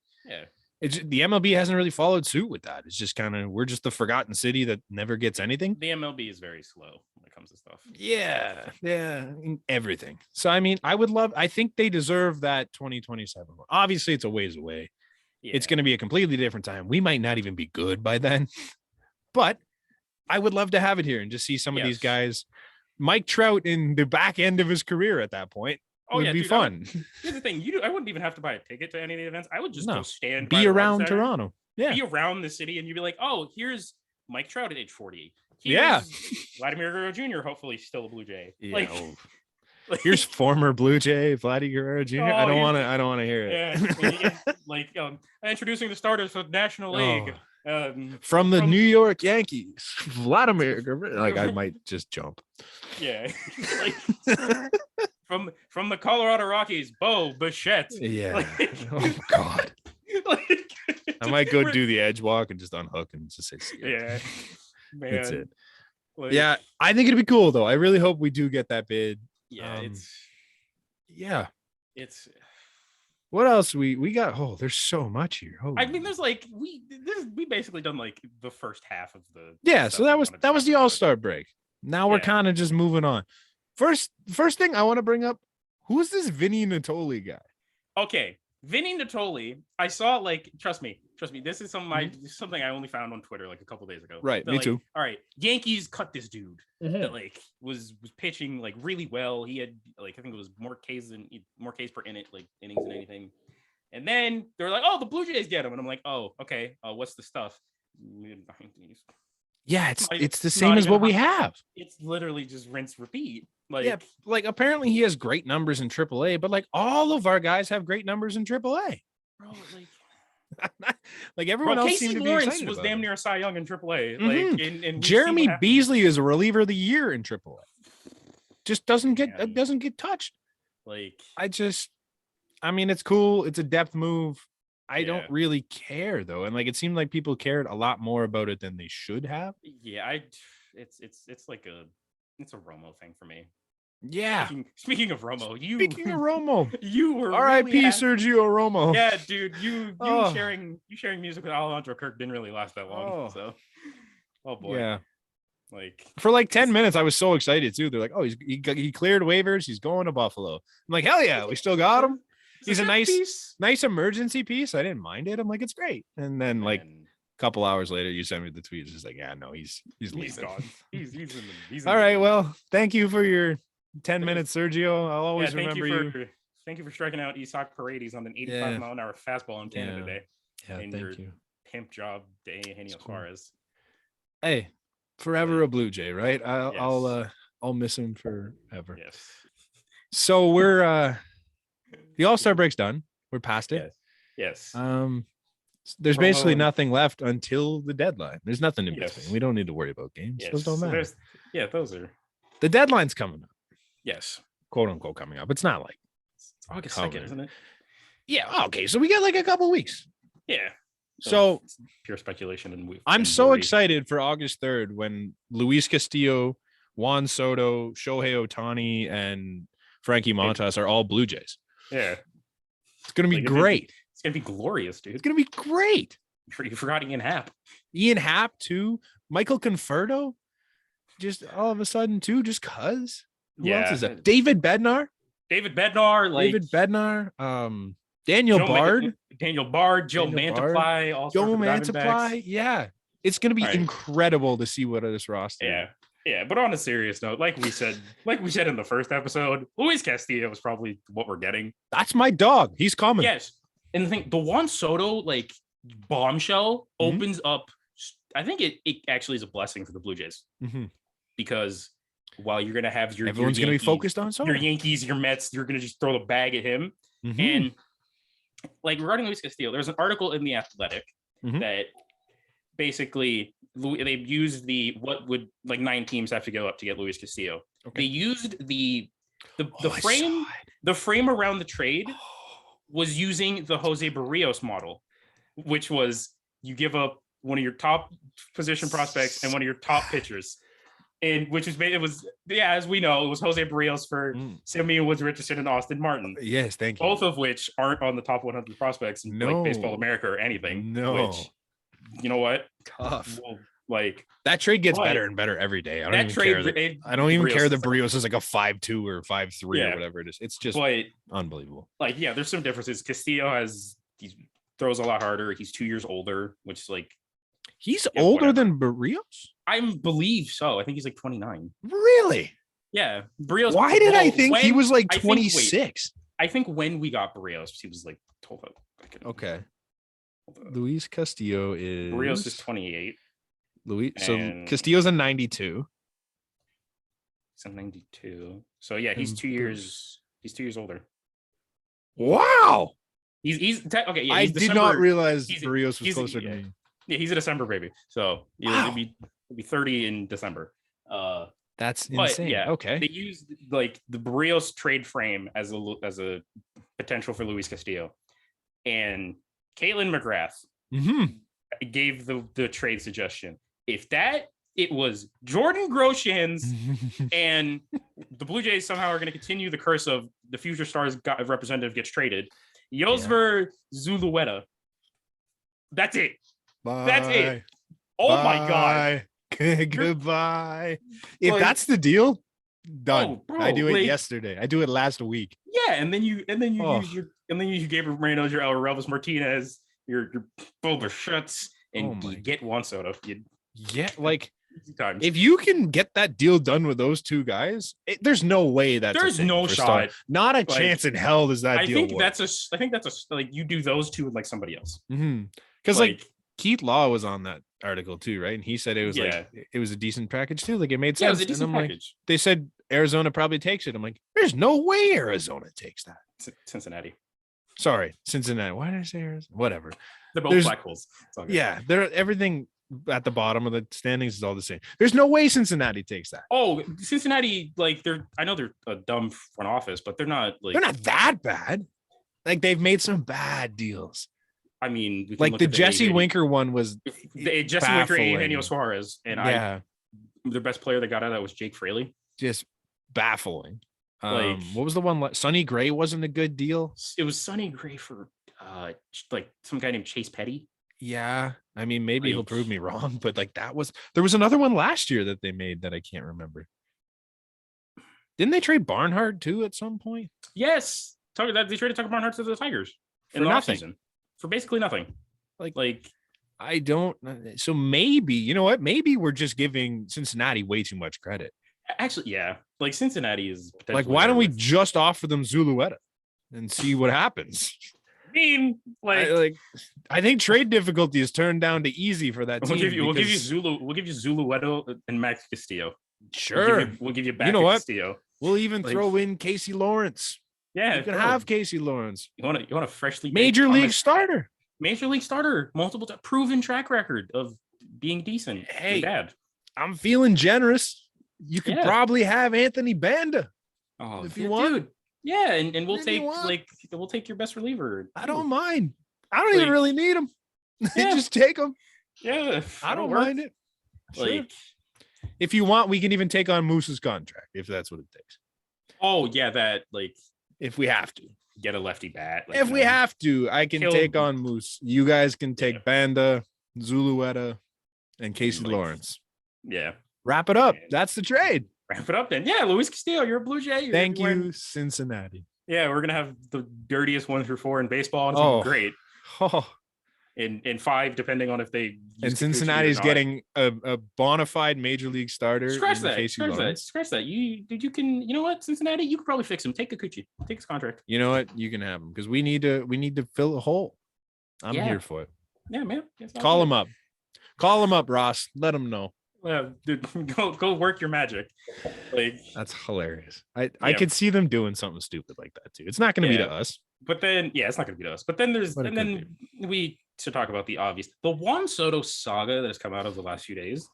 Speaker 1: the MLB hasn't really followed suit with that. It's just kind of we're just the forgotten city that never gets anything.
Speaker 2: The MLB is very slow when it comes to stuff.
Speaker 1: Yeah, everything. So I mean, I think they deserve that 2027. Obviously, it's a ways away. Yeah. It's going to be a completely different time. We might not even be good by then, but I would love to have it here and just see some of these guys. Mike Trout in the back end of his career at that point. Would be fun.
Speaker 2: Here's the thing: I wouldn't even have to buy a ticket to any of the events. I would just go stand,
Speaker 1: be around Toronto,
Speaker 2: be around the city, and you'd be like, "Oh, here's Mike Trout at age 40. Here's Vladimir Guerrero Jr. Hopefully, still a Blue Jay.
Speaker 1: Like here's former Blue Jay Vladimir Guerrero Jr. I don't want to hear
Speaker 2: it. Like introducing the starters for the National League.
Speaker 1: From the New York Yankees, Vladimir Guerrero. Like I might just jump.
Speaker 2: Yeah. From the Colorado Rockies, Bo Bichette.
Speaker 1: Yeah. Oh God. I might go do the edge walk and just unhook and just say,
Speaker 2: yeah, man.
Speaker 1: That's it. Yeah, I think it'd be cool though. I really hope we do get that bid.
Speaker 2: Yeah,
Speaker 1: it's. What else we got? Oh, there's so much here.
Speaker 2: I mean, there's like we basically done like the first half of the.
Speaker 1: Yeah, so that was the All-Star break. Now we're kind of just moving on. First thing I want to bring up, who's this Vinny Natoli guy?
Speaker 2: Okay, Vinny Natoli. I saw, like, trust me, this is something I only found on Twitter like a couple days ago.
Speaker 1: Right,
Speaker 2: but,
Speaker 1: me
Speaker 2: like,
Speaker 1: too.
Speaker 2: All right, Yankees cut this dude that like was pitching like really well. He had like I think it was more Ks per inning, like innings and anything. And then they're like, "Oh, the Blue Jays get him," and I'm like, "Oh, okay. What's the stuff?" Mid-90s.
Speaker 1: Yeah, it's the same as what we have.
Speaker 2: It's literally just rinse repeat. Like,
Speaker 1: yeah, like apparently he has great numbers in AAA, but like all of our guys have great numbers in AAA.
Speaker 2: Bro,
Speaker 1: like everyone else
Speaker 2: Casey
Speaker 1: seemed to be
Speaker 2: Lawrence
Speaker 1: excited
Speaker 2: was
Speaker 1: about
Speaker 2: damn
Speaker 1: it.
Speaker 2: near a Cy Young in AAA.
Speaker 1: Mm-hmm.
Speaker 2: And
Speaker 1: Jeremy Beasley is a reliever of the year in AAA. Just doesn't get touched.
Speaker 2: Like,
Speaker 1: I mean, it's cool. It's a depth move. I don't really care though, and like it seemed like people cared a lot more about it than they should have.
Speaker 2: Yeah, it's a Romo thing for me.
Speaker 1: Yeah.
Speaker 2: Speaking of Romo, you were
Speaker 1: R.I.P.
Speaker 2: really
Speaker 1: Sergio Romo.
Speaker 2: Yeah, dude, you sharing music with Alejandro Kirk didn't really last that long. So, oh boy.
Speaker 1: Yeah.
Speaker 2: Like
Speaker 1: for like 10 minutes, I was so excited too. They're like, "Oh, he cleared waivers. He's going to Buffalo." I'm like, "Hell yeah, we still got him." He's a nice emergency piece. I didn't mind it. I'm like, it's great. And then like a couple hours later, you sent me the tweet. It's just like, yeah, no, he's
Speaker 2: gone. He's
Speaker 1: all right. Well, thank you for your 10 minutes, Sergio. I'll always remember you.
Speaker 2: Thank you for striking out Isaac Paredes on an 85-mile-an-hour fastball in Canada today.
Speaker 1: Yeah,
Speaker 2: and
Speaker 1: thank you.
Speaker 2: Pimp job to Eugenio Suarez.
Speaker 1: Hey, forever a Blue Jay, right? I'll miss him forever.
Speaker 2: Yes.
Speaker 1: So we're the All-Star break's done. We're past it.
Speaker 2: Yes.
Speaker 1: There's basically nothing left until the deadline. There's nothing in between. We don't need to worry about games.
Speaker 2: Yes.
Speaker 1: Those don't matter.
Speaker 2: Those are
Speaker 1: the deadline's coming up.
Speaker 2: Yes.
Speaker 1: Quote unquote coming up. It's not like
Speaker 2: it's August 2nd, isn't it?
Speaker 1: Yeah. Okay. So we got like a couple weeks.
Speaker 2: Yeah.
Speaker 1: So
Speaker 2: pure speculation, and
Speaker 1: I'm so excited for August 3rd when Luis Castillo, Juan Soto, Shohei Ohtani, and Frankie Montas are all Blue Jays.
Speaker 2: Yeah.
Speaker 1: It's gonna be great.
Speaker 2: It's gonna be glorious, dude.
Speaker 1: It's gonna be great.
Speaker 2: You forgot Ian Happ.
Speaker 1: Ian Happ too. Michael Conforto. Just all of a sudden too, just cuz. Who else is that? David Bednar. David Bednar. Daniel Bard.
Speaker 2: Joe Mantiply.
Speaker 1: Joe Mantiply. Yeah. It's gonna be incredible to see what this roster.
Speaker 2: Yeah. Yeah, but on a serious note, like we said in the first episode, Luis Castillo is probably what we're getting.
Speaker 1: That's my dog. He's coming.
Speaker 2: Yes. And the thing, the Juan Soto like bombshell opens up. I think it actually is a blessing for the Blue Jays because while you're gonna have
Speaker 1: everyone's gonna be focused on Soto.
Speaker 2: Your Yankees, your Mets, you're gonna just throw the bag at him. And like regarding Luis Castillo, there's an article in The Athletic that basically they used what would like 9 teams have to go up to get Luis Castillo. Okay. They used the frame around the trade was using the Jose Barrios model, which was you give up one of your top position prospects and one of your top pitchers. And which was as we know, it was Jose Barrios for Simeon Woods Richardson and Austin Martin.
Speaker 1: Yes, thank you.
Speaker 2: Both of which aren't on the top 100 prospects in like Baseball America or anything.
Speaker 1: No.
Speaker 2: Which, you know what?
Speaker 1: Tough.
Speaker 2: Well, like
Speaker 1: that trade gets better and better every day. I don't even care that Barrios is like a 5'2" or 5'3" or whatever it is. It's just unbelievable.
Speaker 2: Like, yeah, there's some differences. Castillo he throws a lot harder. He's 2 years older, which is like
Speaker 1: he's older than Barrios?
Speaker 2: I believe so. I think he's like 29.
Speaker 1: Really?
Speaker 2: Yeah. Barrios.
Speaker 1: Why did I think he was like 26?
Speaker 2: I think when we got Barrios, he was like 12.
Speaker 1: Okay. Luis Castillo is
Speaker 2: Barrios is 28.
Speaker 1: So Castillo's a 92.
Speaker 2: He's a 92. So yeah, he's 2 years. He's 2 years older.
Speaker 1: Wow.
Speaker 2: He's okay. Yeah,
Speaker 1: I did not realize Barrios was closer to me.
Speaker 2: Yeah, he's a December baby. So he'll be 30 in December.
Speaker 1: That's insane.
Speaker 2: Yeah,
Speaker 1: okay.
Speaker 2: They used like the Barrios trade frame as a potential for Luis Castillo, and Caitlin McGrath gave the trade suggestion. If it was Jordan Groshans and the Blue Jays somehow are going to continue the curse of the future stars representative gets traded, Yosver Zulueta. That's it.
Speaker 1: Bye.
Speaker 2: That's it. Oh my God.
Speaker 1: Goodbye. If
Speaker 2: Like-
Speaker 1: that's the deal, done.
Speaker 2: Oh, bro,
Speaker 1: I do it
Speaker 2: like-
Speaker 1: yesterday. I do it last week.
Speaker 2: Yeah, and then you
Speaker 1: Oh.
Speaker 2: use your Gabriel Moreno's, your Elvis Martinez, your Boba Schutz, and
Speaker 1: Oh my-
Speaker 2: you get Juan Soto.
Speaker 1: Yeah, like
Speaker 2: Times.
Speaker 1: if you can get that deal done with those two guys, there's no way that's
Speaker 2: There's no shot.
Speaker 1: Not a
Speaker 2: Like,
Speaker 1: chance in hell does that
Speaker 2: I
Speaker 1: deal
Speaker 2: think
Speaker 1: work.
Speaker 2: that's a like you do those two with like somebody else.
Speaker 1: Because like Keith Law was on that article too, right? And he said it was
Speaker 2: Yeah.
Speaker 1: like it was a decent package too. Like it made
Speaker 2: Yeah, it
Speaker 1: sense.
Speaker 2: was a
Speaker 1: And
Speaker 2: decent
Speaker 1: I'm like,
Speaker 2: package.
Speaker 1: they said Arizona probably takes it. I'm like, there's no way Arizona takes that.
Speaker 2: Cincinnati.
Speaker 1: Sorry, Cincinnati. Why did I say Arizona? Whatever.
Speaker 2: They're both
Speaker 1: There's-
Speaker 2: black holes. It's all good.
Speaker 1: Yeah, they're everything at the bottom of the standings is all the same. There's no way Cincinnati takes that.
Speaker 2: Oh, Cincinnati, like I know they're a dumb front office, but they're not like
Speaker 1: They're not that bad. Like they've made some bad deals.
Speaker 2: I mean, we can
Speaker 1: Like
Speaker 2: look
Speaker 1: the
Speaker 2: at
Speaker 1: Jesse
Speaker 2: A-
Speaker 1: Winker one was
Speaker 2: the Jesse Winker,
Speaker 1: baffling.
Speaker 2: Eugenio Suarez, and
Speaker 1: yeah,
Speaker 2: their best player that got out of that was Jake Fraley.
Speaker 1: just baffling.
Speaker 2: Like-
Speaker 1: What was the one? Sonny Gray wasn't a good deal.
Speaker 2: It was Sonny Gray for like some guy named Chase Petty.
Speaker 1: Yeah, I mean maybe he'll
Speaker 2: Like-
Speaker 1: prove me wrong, but like there was another one last year that they made that I can't remember. Didn't they trade Barnhart too at some point?
Speaker 2: Yes, they traded Tucker Barnhart to the Tigers
Speaker 1: For
Speaker 2: in the
Speaker 1: nothing.
Speaker 2: offseason for basically nothing. Like
Speaker 1: I don't. So maybe you know what? Maybe we're just giving Cincinnati way too much credit.
Speaker 2: actually, yeah, like Cincinnati is
Speaker 1: Like,
Speaker 2: potentially
Speaker 1: why don't we
Speaker 2: there with-
Speaker 1: just offer them Zulueta and see what happens?
Speaker 2: I mean, like
Speaker 1: I think trade difficulty is turned down to easy for that team.
Speaker 2: we'll give you
Speaker 1: because-
Speaker 2: Zulueto and Max Castillo.
Speaker 1: Sure.
Speaker 2: We'll give you back
Speaker 1: You know what?
Speaker 2: Castillo.
Speaker 1: We'll even
Speaker 2: Like-
Speaker 1: throw in Casey Lawrence.
Speaker 2: Yeah,
Speaker 1: You can
Speaker 2: bro.
Speaker 1: have Casey Lawrence.
Speaker 2: you want a freshly baked
Speaker 1: Major league
Speaker 2: Thomas-
Speaker 1: starter.
Speaker 2: Major league starter, proven track record of being decent.
Speaker 1: Hey.
Speaker 2: Dad.
Speaker 1: I'm feeling generous. You could
Speaker 2: Yeah.
Speaker 1: probably have Anthony Banda.
Speaker 2: Oh,
Speaker 1: If you want.
Speaker 2: dude. Yeah, and we'll
Speaker 1: If
Speaker 2: take
Speaker 1: you want.
Speaker 2: we'll take your best reliever.
Speaker 1: I don't mind. I don't even
Speaker 2: Like-
Speaker 1: really need him.
Speaker 2: Yeah.
Speaker 1: Just take him.
Speaker 2: Yeah,
Speaker 1: I don't
Speaker 2: work.
Speaker 1: mind it. Sure.
Speaker 2: Like,
Speaker 1: If you want, we can even take on Moose's contract if that's what it takes.
Speaker 2: oh yeah, that like
Speaker 1: If we have to.
Speaker 2: get a lefty bat. Like,
Speaker 1: If
Speaker 2: you
Speaker 1: we
Speaker 2: know.
Speaker 1: have to, I can
Speaker 2: Kill-
Speaker 1: take on Moose. You guys can take
Speaker 2: Yeah.
Speaker 1: Banda, Zulueta, and Casey
Speaker 2: Like-
Speaker 1: Lawrence.
Speaker 2: Yeah.
Speaker 1: Wrap it up.
Speaker 2: Yeah.
Speaker 1: That's the trade.
Speaker 2: Wrap it up then. Yeah, Luis Castillo, you're a Blue Jay. You're
Speaker 1: Thank
Speaker 2: gonna be
Speaker 1: you,
Speaker 2: wearing-
Speaker 1: Cincinnati.
Speaker 2: Yeah, we're gonna have the dirtiest 1 through 4 in baseball. And it's gonna be
Speaker 1: Oh.
Speaker 2: great.
Speaker 1: Oh,
Speaker 2: In 5, depending on if they use
Speaker 1: and
Speaker 2: Kikuchi or
Speaker 1: Cincinnati's
Speaker 2: not.
Speaker 1: getting a bona fide major league starter.
Speaker 2: Scratch
Speaker 1: in
Speaker 2: that.
Speaker 1: Casey
Speaker 2: Scratch that.
Speaker 1: Lawrence.
Speaker 2: Scratch that. You can. You know what, Cincinnati? You could probably fix him. Take Kikuchi. Take his contract.
Speaker 1: You know what? You can have him because we need to fill a hole. I'm
Speaker 2: Yeah.
Speaker 1: here for it.
Speaker 2: Yeah, man. Yes, I'll
Speaker 1: Call
Speaker 2: do
Speaker 1: him
Speaker 2: it.
Speaker 1: up. Call him up, Ross. Let him know.
Speaker 2: Dude, go work your magic. Like,
Speaker 1: That's hilarious. I
Speaker 2: Yeah.
Speaker 1: could see them doing something stupid like that too. It's not going to be
Speaker 2: Yeah.
Speaker 1: to us.
Speaker 2: but then yeah, it's not gonna be us. But then
Speaker 1: But it
Speaker 2: we should talk about the obvious. The Juan Soto saga that has come out of the last few days.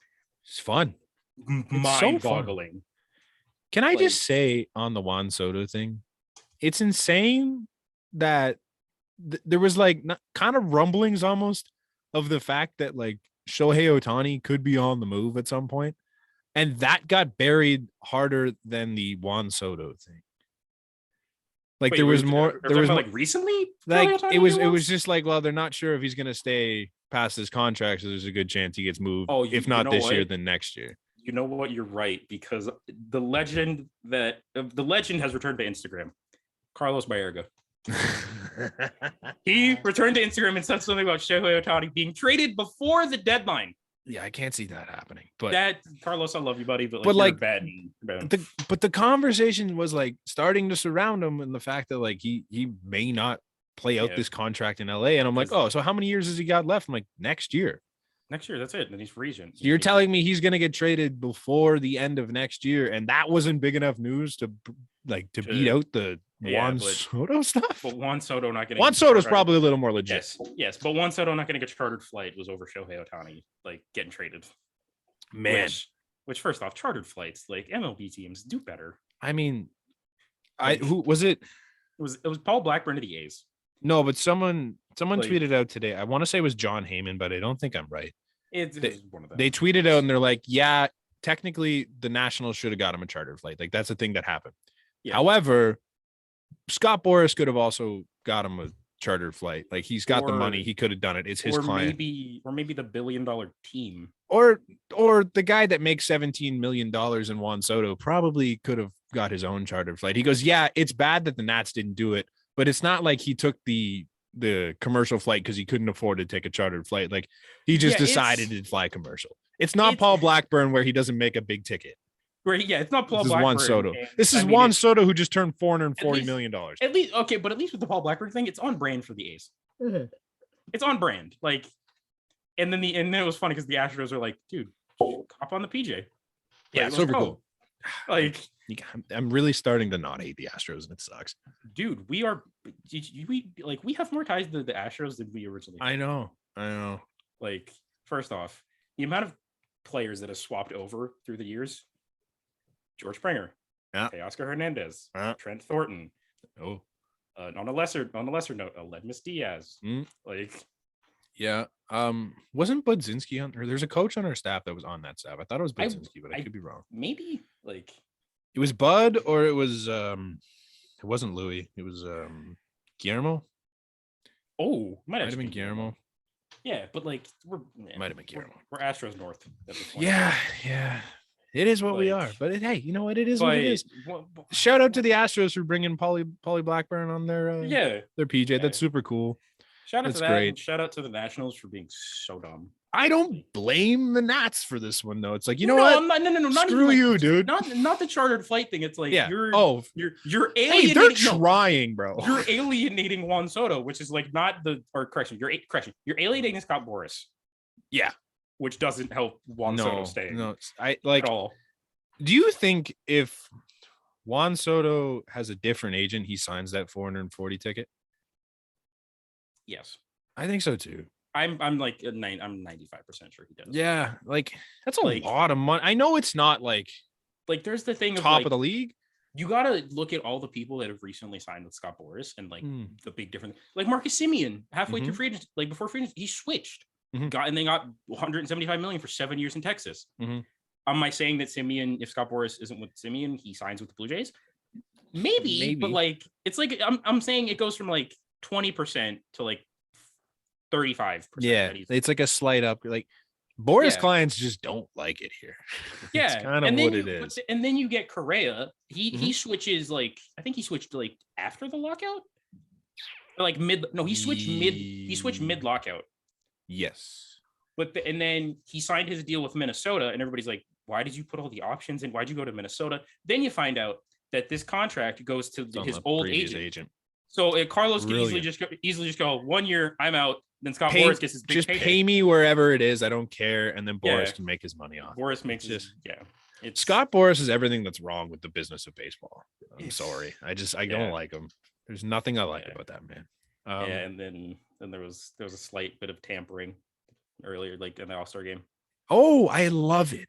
Speaker 1: It's fun. so fun.
Speaker 2: Mind-boggling.
Speaker 1: Can I
Speaker 2: Like-
Speaker 1: just say on the Juan Soto thing, it's insane that there was like kind of rumblings almost of the fact that like Shohei Ohtani could be on the move at some point, and that got buried harder than the Juan Soto thing. Like
Speaker 2: Wait,
Speaker 1: there was
Speaker 2: were you-
Speaker 1: more.
Speaker 2: are we
Speaker 1: There
Speaker 2: talking
Speaker 1: was
Speaker 2: about,
Speaker 1: more,
Speaker 2: like recently.
Speaker 1: like
Speaker 2: Shohei Ohtani
Speaker 1: it was
Speaker 2: was?
Speaker 1: just like, well, they're not sure if he's gonna stay past his contract, so there's a good chance he gets moved.
Speaker 2: Oh,
Speaker 1: if
Speaker 2: you
Speaker 1: not
Speaker 2: know
Speaker 1: this year,
Speaker 2: what?
Speaker 1: then next year.
Speaker 2: You know what? You're right, because the legend has returned to Instagram. Carlos Berryera. He returned to Instagram and said something about Shohei Ohtani being traded before the deadline.
Speaker 1: Yeah, I can't see that happening. But
Speaker 2: That Carlos, I love you, buddy, but
Speaker 1: But,
Speaker 2: you're
Speaker 1: like,
Speaker 2: bad.
Speaker 1: the conversation was like starting to surround him and the fact that like he may not play out
Speaker 2: Yeah.
Speaker 1: this contract in LA. And I'm like,
Speaker 2: Because-
Speaker 1: oh, so how many years has he got left? I'm like, next year.
Speaker 2: Next year, that's it. Then he's free agent.
Speaker 1: So you're telling me he's gonna get traded before the end of next year, and that wasn't big enough news to beat out the
Speaker 2: Yeah,
Speaker 1: Juan
Speaker 2: but-
Speaker 1: Soto stuff.
Speaker 2: But Juan Soto not getting
Speaker 1: Juan Soto's probably a little more legit.
Speaker 2: yes, but Juan Soto not getting a chartered flight was over Shohei Ohtani like getting traded.
Speaker 1: Man,
Speaker 2: Which first off, chartered flights like MLB teams do better.
Speaker 1: I mean,
Speaker 2: Like-
Speaker 1: who was it?
Speaker 2: It was Paul Blackburn to the A's.
Speaker 1: No, but someone
Speaker 2: Like-
Speaker 1: tweeted out today. I want to say it was John Heyman, but I don't think I'm right.
Speaker 2: It was one of them.
Speaker 1: They tweeted out and they're like, yeah, technically the Nationals should have got him a charter flight. Like that's a thing that happened.
Speaker 2: Yeah.
Speaker 1: However, Scott Boras could have also got him a charter flight. Like he's got the money. He could have done it. It's his client.
Speaker 2: Maybe the $1 billion team.
Speaker 1: Or the guy that makes $17 million in Juan Soto probably could have got his own charter flight. He goes, yeah, it's bad that the Nats didn't do it, but it's not like he took the commercial flight because he couldn't afford to take a chartered flight. Like he just decided to fly commercial. It's not Paul Blackburn where he doesn't make a big ticket.
Speaker 2: Right, yeah, it's not Paul
Speaker 1: Blackburn.
Speaker 2: Juan
Speaker 1: Soto. This is Juan Soto who just turned $440 million.
Speaker 2: At least, okay, but at least with the Paul Blackburn thing, it's on brand for the A's. Mm-hmm. It's on brand. Like, and then it was funny because the Astros are like, dude, hop on the PJ. Like,
Speaker 1: yeah, super cool.
Speaker 2: Like,
Speaker 1: I'm really starting to not hate the Astros, and it sucks.
Speaker 2: Dude, we have more ties to the Astros than we originally.
Speaker 1: I know.
Speaker 2: Like, first off, the amount of players that have swapped over through the years: George Springer, Teoscar Hernandez, Trent Thornton.
Speaker 1: Oh,
Speaker 2: on a lesser note, Aledmus Diaz. Like,
Speaker 1: yeah. Wasn't Budzinski on? Or there's a coach on our staff that was on that staff. I thought it was Budzinski, but I could be wrong.
Speaker 2: Maybe like
Speaker 1: it was Bud, or it was it wasn't Louis. It was Guillermo.
Speaker 2: Oh,
Speaker 1: might have been Guillermo.
Speaker 2: Yeah, but like
Speaker 1: might have been Guillermo.
Speaker 2: We're Astros North at this point.
Speaker 1: Yeah. It is what we are, but hey, you know what? It is what it is. Shout out to the Astros for bringing Paulie Blackburn on their PJ. Yeah. That's super cool.
Speaker 2: Shout out to that. Great. Shout out to the Nationals for being so dumb.
Speaker 1: I don't blame the Nats for this one though. It's like, you know what?
Speaker 2: Not
Speaker 1: screw
Speaker 2: even,
Speaker 1: you,
Speaker 2: like,
Speaker 1: dude.
Speaker 2: Not the chartered flight thing. It's like you're alienating.
Speaker 1: Hey, they're trying, bro.
Speaker 2: You're alienating Juan Soto, which is like You're alienating Scott Boras.
Speaker 1: Yeah,
Speaker 2: which doesn't help Juan Soto stay.
Speaker 1: No, I like
Speaker 2: at all.
Speaker 1: Do you think if Juan Soto has a different agent, he signs that 440 ticket?
Speaker 2: Yes,
Speaker 1: I think so too.
Speaker 2: I'm like I'm 95% sure he does.
Speaker 1: Yeah, like that's a lot of money. I know it's not like
Speaker 2: there's the thing
Speaker 1: top of the league.
Speaker 2: You gotta look at all the people that have recently signed with Scott Boras and like the big difference. Like Marcus Semien, halfway through free agency, like before free agency, he switched. Got $175 million for 7 years in Texas. Am I saying that Semien, if Scott Boras isn't with Semien, he signs with the Blue Jays? Maybe. But like it's like I'm saying it goes from like 20% to like 35%.
Speaker 1: Yeah, it's like a slight up. Like Boris clients just don't like it here.
Speaker 2: Yeah,
Speaker 1: it's kind of what it is.
Speaker 2: And then you get Correa. He switches like I think he switched like after the lockout, or like mid. No, he switched mid. He switched mid lockout.
Speaker 1: Yes,
Speaker 2: but and then he signed his deal with Minnesota, and everybody's like, "Why did you put all the options in? Why'd you go to Minnesota?" Then you find out that this contract goes to his old agent. So Carlos can easily just go 1 year. I'm out. Then Scott Boras gets his big
Speaker 1: just
Speaker 2: payday.
Speaker 1: Pay me wherever it is. I don't care. And then Boras can make his money off.
Speaker 2: Boras makes
Speaker 1: Scott Boras is everything that's wrong with the business of baseball. I'm sorry. I don't like him. There's nothing I like about that man.
Speaker 2: And then there was a slight bit of tampering earlier, like in the All-Star game.
Speaker 1: Oh, I love it.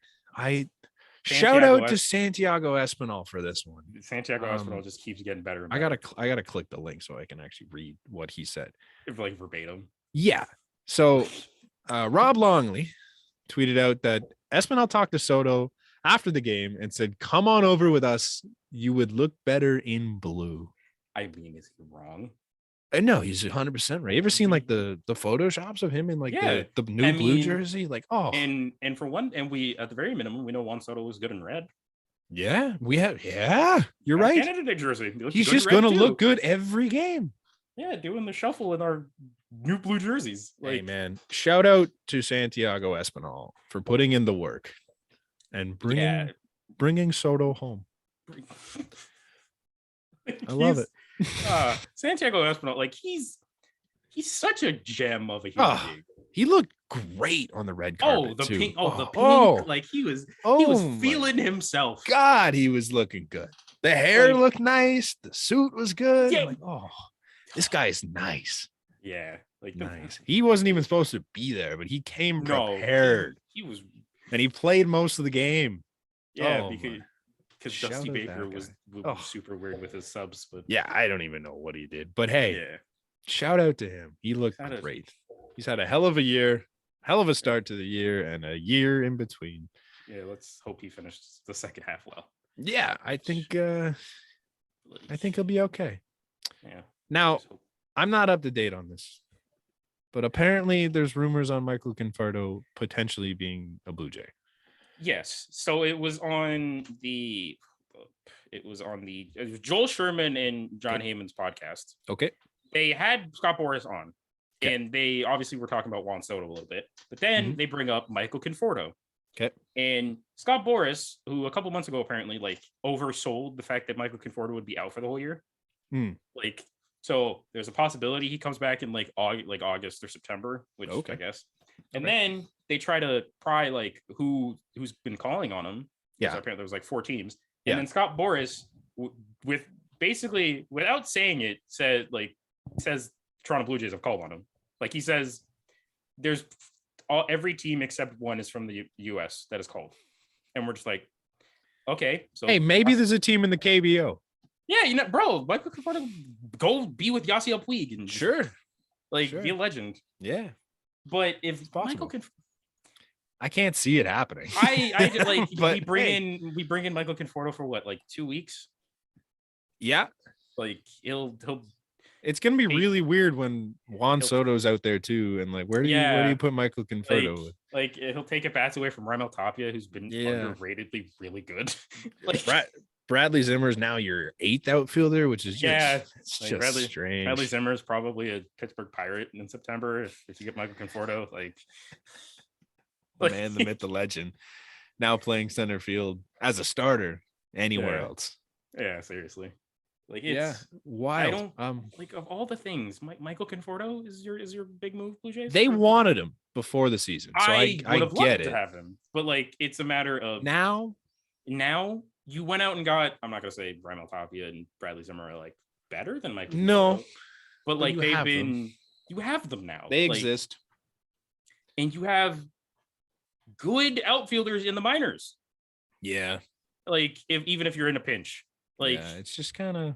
Speaker 1: Shout out to Santiago Espinal for this one.
Speaker 2: Santiago Espinal just keeps getting better. And
Speaker 1: better. I gotta click the link so I can actually read what he said.
Speaker 2: Like verbatim.
Speaker 1: Yeah. So Rob Longley tweeted out that Espinal talked to Soto after the game and said, "Come on over with us. You would look better in blue."
Speaker 2: I mean, is he wrong?
Speaker 1: No, he's 100% right. You ever seen like the photoshops of him in like the new blue jersey? Like, oh,
Speaker 2: and for one, and we at the very minimum, we know Juan Soto was good in red.
Speaker 1: Yeah, we have. Yeah, you're right.
Speaker 2: Canada jersey.
Speaker 1: He's just gonna look good every game.
Speaker 2: Yeah, doing the shuffle in our new blue jerseys.
Speaker 1: Hey man, shout out to Santiago Espinal for putting in the work and bringing Soto home. I love it.
Speaker 2: Santiago Espinal, like he's such a gem of a human being.
Speaker 1: He looked great on the red carpet.
Speaker 2: The pink. Like he was feeling himself.
Speaker 1: God, he was looking good. The hair looked nice. The suit was good. Yeah. Like, this guy's nice.
Speaker 2: Yeah, like
Speaker 1: nice. He wasn't even supposed to be there, but he came prepared.
Speaker 2: He was,
Speaker 1: and he played most of the game.
Speaker 2: Yeah, because Dusty Baker was super weird with his subs. But
Speaker 1: yeah, I don't even know what he did. But hey, shout out to him. He looked great. He's had a hell of a year, hell of a start to the year, and a year in between.
Speaker 2: Yeah, let's hope he finished the second half well.
Speaker 1: Yeah, I think he'll be okay.
Speaker 2: Yeah.
Speaker 1: Now, I'm not up to date on this, but apparently there's rumors on Michael Conforto potentially being a Blue Jay.
Speaker 2: Yes. So it was Joel Sherman and John Heyman's podcast.
Speaker 1: Okay.
Speaker 2: They had Scott Boras on, and they obviously were talking about Juan Soto a little bit, but then they bring up Michael Conforto.
Speaker 1: Okay.
Speaker 2: And Scott Boras, who a couple months ago apparently like oversold the fact that Michael Conforto would be out for the whole year. Like, so there's a possibility he comes back in like August or September, which I guess. And then they try to pry like who's been calling on him. Yeah. So apparently there was like 4 teams. And then Scott Boras, with basically without saying it, says Toronto Blue Jays have called on him. Like he says, there's every team except one is from the U.S. that is called, and we're just like, okay. So
Speaker 1: hey, maybe there's a team in the KBO.
Speaker 2: Yeah, bro, Michael Conforto, go be with Yasiel Puig and be a legend.
Speaker 1: Yeah,
Speaker 2: but if Michael
Speaker 1: I can't see it happening.
Speaker 2: I did like we bring in Michael Conforto for what, like 2 weeks?
Speaker 1: Yeah,
Speaker 2: like he'll.
Speaker 1: It's gonna be really weird when Juan Soto's out there too, and like where do you put Michael Conforto?
Speaker 2: Like he'll take it bats away from Raimel Tapia, who's been underratedly really good.
Speaker 1: Like Bradley Zimmer is now your 8th outfielder, which is just strange.
Speaker 2: Bradley Zimmer is probably a Pittsburgh Pirate in September if you get Michael Conforto. Like
Speaker 1: the man, the myth, the legend, now playing center field as a starter anywhere else.
Speaker 2: Yeah, seriously. Like it's
Speaker 1: wild.
Speaker 2: I don't like of all the things. Michael Conforto is your big move, Blue Jays.
Speaker 1: They wanted him before the season, so I get it.
Speaker 2: To have him, but like it's a matter of
Speaker 1: now
Speaker 2: you went out and got. I'm not gonna say Raimel Tapia and Bradley Zimmer are like better than Michael.
Speaker 1: No,
Speaker 2: Conforto, but like they've been. You have them now.
Speaker 1: They exist,
Speaker 2: and you have good outfielders in the minors.
Speaker 1: Yeah,
Speaker 2: like even if you're in a pinch. Like
Speaker 1: it's just kind of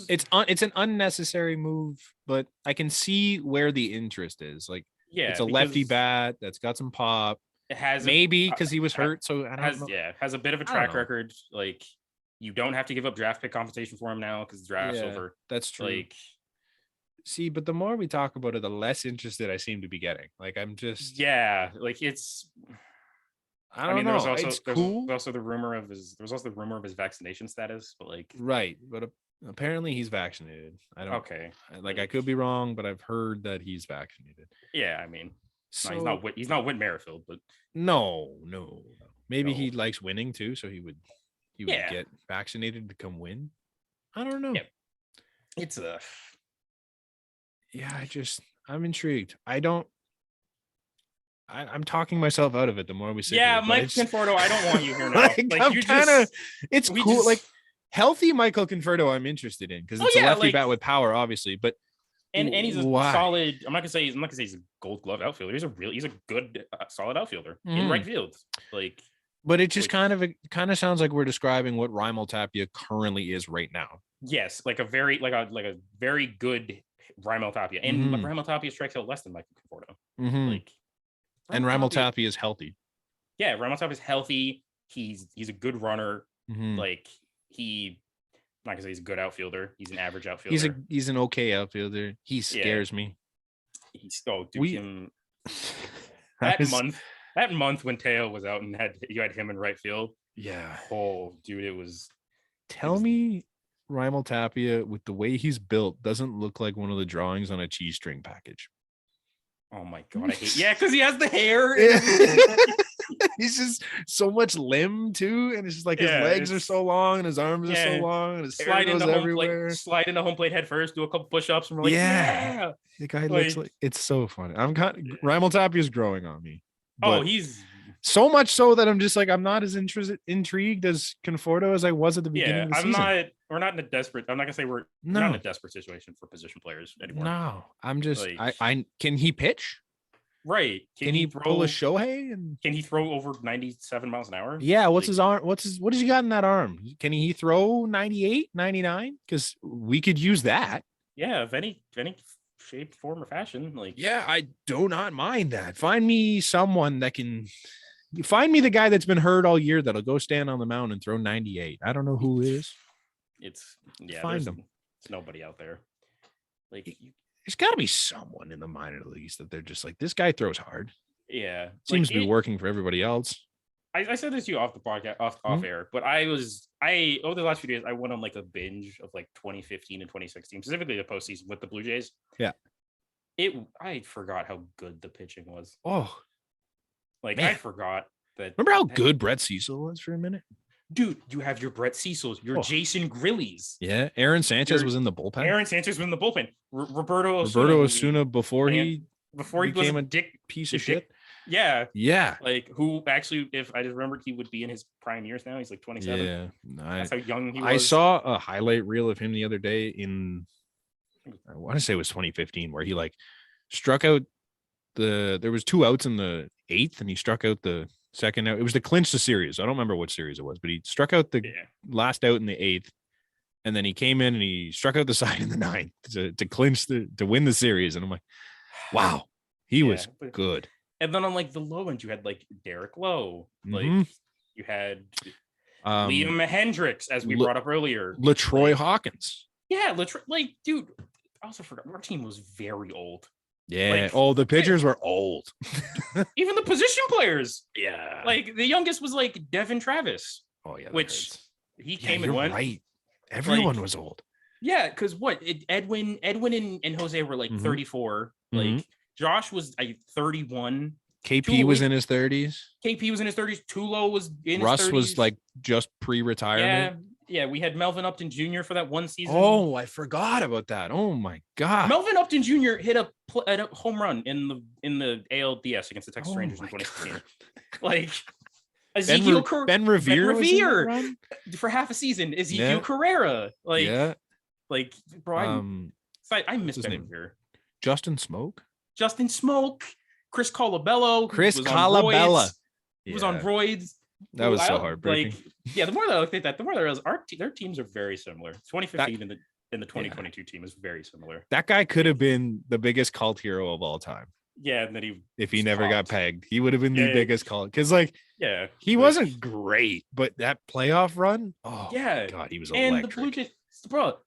Speaker 1: it's an unnecessary move, but I can see where the interest is. Like it's a lefty bat that's got some pop.
Speaker 2: It has
Speaker 1: maybe because he was hurt, so I don't know.
Speaker 2: Yeah, has a bit of a track record. Like you don't have to give up draft pick compensation for him now because the draft's over.
Speaker 1: That's true.
Speaker 2: Like
Speaker 1: see, but the more we talk about it, the less interested I seem to be getting. Like I'm just
Speaker 2: like it's.
Speaker 1: I don't know.
Speaker 2: There's also the rumor of his vaccination status, but like
Speaker 1: right. But apparently he's vaccinated. I don't.
Speaker 2: Okay.
Speaker 1: Like I could be wrong, but I've heard that he's vaccinated.
Speaker 2: Yeah, I mean, so, he's not Whit Merrifield, but
Speaker 1: no. Maybe he likes winning too, so he would get vaccinated to come win. I don't know.
Speaker 2: Yeah. It's
Speaker 1: I'm intrigued. I'm talking myself out of it the more we sit.
Speaker 2: Yeah, Mike Conforto, I don't want you here now.
Speaker 1: It's cool. Like healthy Michael Conforto, I'm interested in because it's a lefty bat with power, obviously. But
Speaker 2: and he's a solid. I'm not gonna say he's a Gold Glove outfielder. He's a good solid outfielder in right field. Like,
Speaker 1: but it just kind of sounds like we're describing what Raimel Tapia currently is right now.
Speaker 2: Yes, like a very good Raimel Tapia, and Raimel Tapia strikes out less than Michael Conforto. Like.
Speaker 1: And Raimel Tapia is healthy.
Speaker 2: Yeah, Raimel Tapia is healthy. He's a good runner. Like I'm not gonna say he's a good outfielder. He's an average outfielder.
Speaker 1: He's an okay outfielder. He scares me.
Speaker 2: That month when Teo was out and you had him in right field.
Speaker 1: Yeah.
Speaker 2: Oh, dude, it was.
Speaker 1: Tell me, Raimel Tapia with the way he's built doesn't look like one of the drawings on a cheese string package.
Speaker 2: Oh my god, I hate because he has the hair.
Speaker 1: He's just so much limb too, and it's just like his legs are so long and his arms are so long and his hair goes everywhere.
Speaker 2: Slide into home plate head first, do a couple push-ups, and we're like,
Speaker 1: the guy looks like it's so funny. Raimel Tapia is growing on me.
Speaker 2: He's
Speaker 1: so much so that I'm just like I'm not as intrigued as Conforto as I was at the beginning of the season.
Speaker 2: We're not in a desperate. I'm not gonna say we're not in a desperate situation for position players anymore.
Speaker 1: No, I'm just. I can he pitch?
Speaker 2: Right?
Speaker 1: Can he pull a Shohei? And
Speaker 2: can he throw over 97 miles an hour?
Speaker 1: Yeah. What's his arm? What does he got in that arm? Can he throw 98, 99? Because we could use that.
Speaker 2: Yeah, of any shape, form, or fashion. Like,
Speaker 1: yeah, I do not mind that. Find me someone that can. Find me the guy that's been hurt all year that'll go stand on the mound and throw 98. I don't know who it is.
Speaker 2: Find him. There's nobody out there. Like,
Speaker 1: there's got to be someone in the minor leagues that they're just like, this guy throws hard.
Speaker 2: Yeah,
Speaker 1: Seems to be working for everybody else.
Speaker 2: I said this to you off the podcast, off air, but over the last few days, I went on like a binge of like 2015 and 2016, specifically the postseason with the Blue Jays.
Speaker 1: Yeah.
Speaker 2: I forgot how good the pitching was.
Speaker 1: Oh,
Speaker 2: like,
Speaker 1: man.
Speaker 2: I forgot that.
Speaker 1: Remember how good Brett Cecil was for a minute?
Speaker 2: Dude, you have your Brett Cecils, your Jason Grillies.
Speaker 1: Yeah, Aaron Sanchez was in the bullpen.
Speaker 2: Roberto
Speaker 1: Osuna before he became
Speaker 2: was
Speaker 1: a piece of shit.
Speaker 2: Yeah.
Speaker 1: Yeah.
Speaker 2: Like, who actually, if I just remembered, he would be in his prime years now. He's like 27.
Speaker 1: Yeah.
Speaker 2: That's how young he was.
Speaker 1: I saw a highlight reel of him the other day I want to say it was 2015, where he like struck out there was 2 outs in the 8th and he struck out the second out. It was to clinch the series. I don't remember what series it was, but he struck out the last out in the 8th. And then he came in and he struck out the side in the 9th to clinch to win the series. And I'm like, wow, he was good.
Speaker 2: And then on like the low end, you had like Derek Lowe, like you had Liam Hendricks, as we brought up earlier,
Speaker 1: LaTroy Hawkins.
Speaker 2: Yeah, like, dude, I also forgot our team was very old.
Speaker 1: Yeah, the pitchers were old.
Speaker 2: Even the position players.
Speaker 1: Yeah,
Speaker 2: like the youngest was like Devin Travis.
Speaker 1: Oh yeah,
Speaker 2: which he came and went.
Speaker 1: Right, everyone was old.
Speaker 2: Yeah, because Edwin and Jose were like 34. Like, Josh was 31.
Speaker 1: KP was in his 30s.
Speaker 2: KP was in his 30s. Tulo was in
Speaker 1: Russ
Speaker 2: his 30s.
Speaker 1: Was like just pre-retirement.
Speaker 2: Yeah. We had Melvin Upton Jr. for that one season.
Speaker 1: Oh, I forgot about that. Oh my god.
Speaker 2: Melvin Upton Jr. hit a home run in the ALDS against the Texas Rangers in 2016. Like, Ezekiel
Speaker 1: Ben Revere
Speaker 2: for half a season. Ezekiel Carrera. Like, bro, I miss Ben Revere.
Speaker 1: Justin Smoke.
Speaker 2: Chris Colabello. He was on roids.
Speaker 1: That was so heartbreaking.
Speaker 2: The more that I look at that, the more that I realize their teams are very similar. 2015 and the 2022 team is very similar.
Speaker 1: That guy could have been the biggest cult hero of all time.
Speaker 2: Yeah, and then
Speaker 1: if he never got pegged, he would have been the biggest cult. Because he wasn't great, but that playoff run, God, he was electric. And the
Speaker 2: Blue Jays, bro.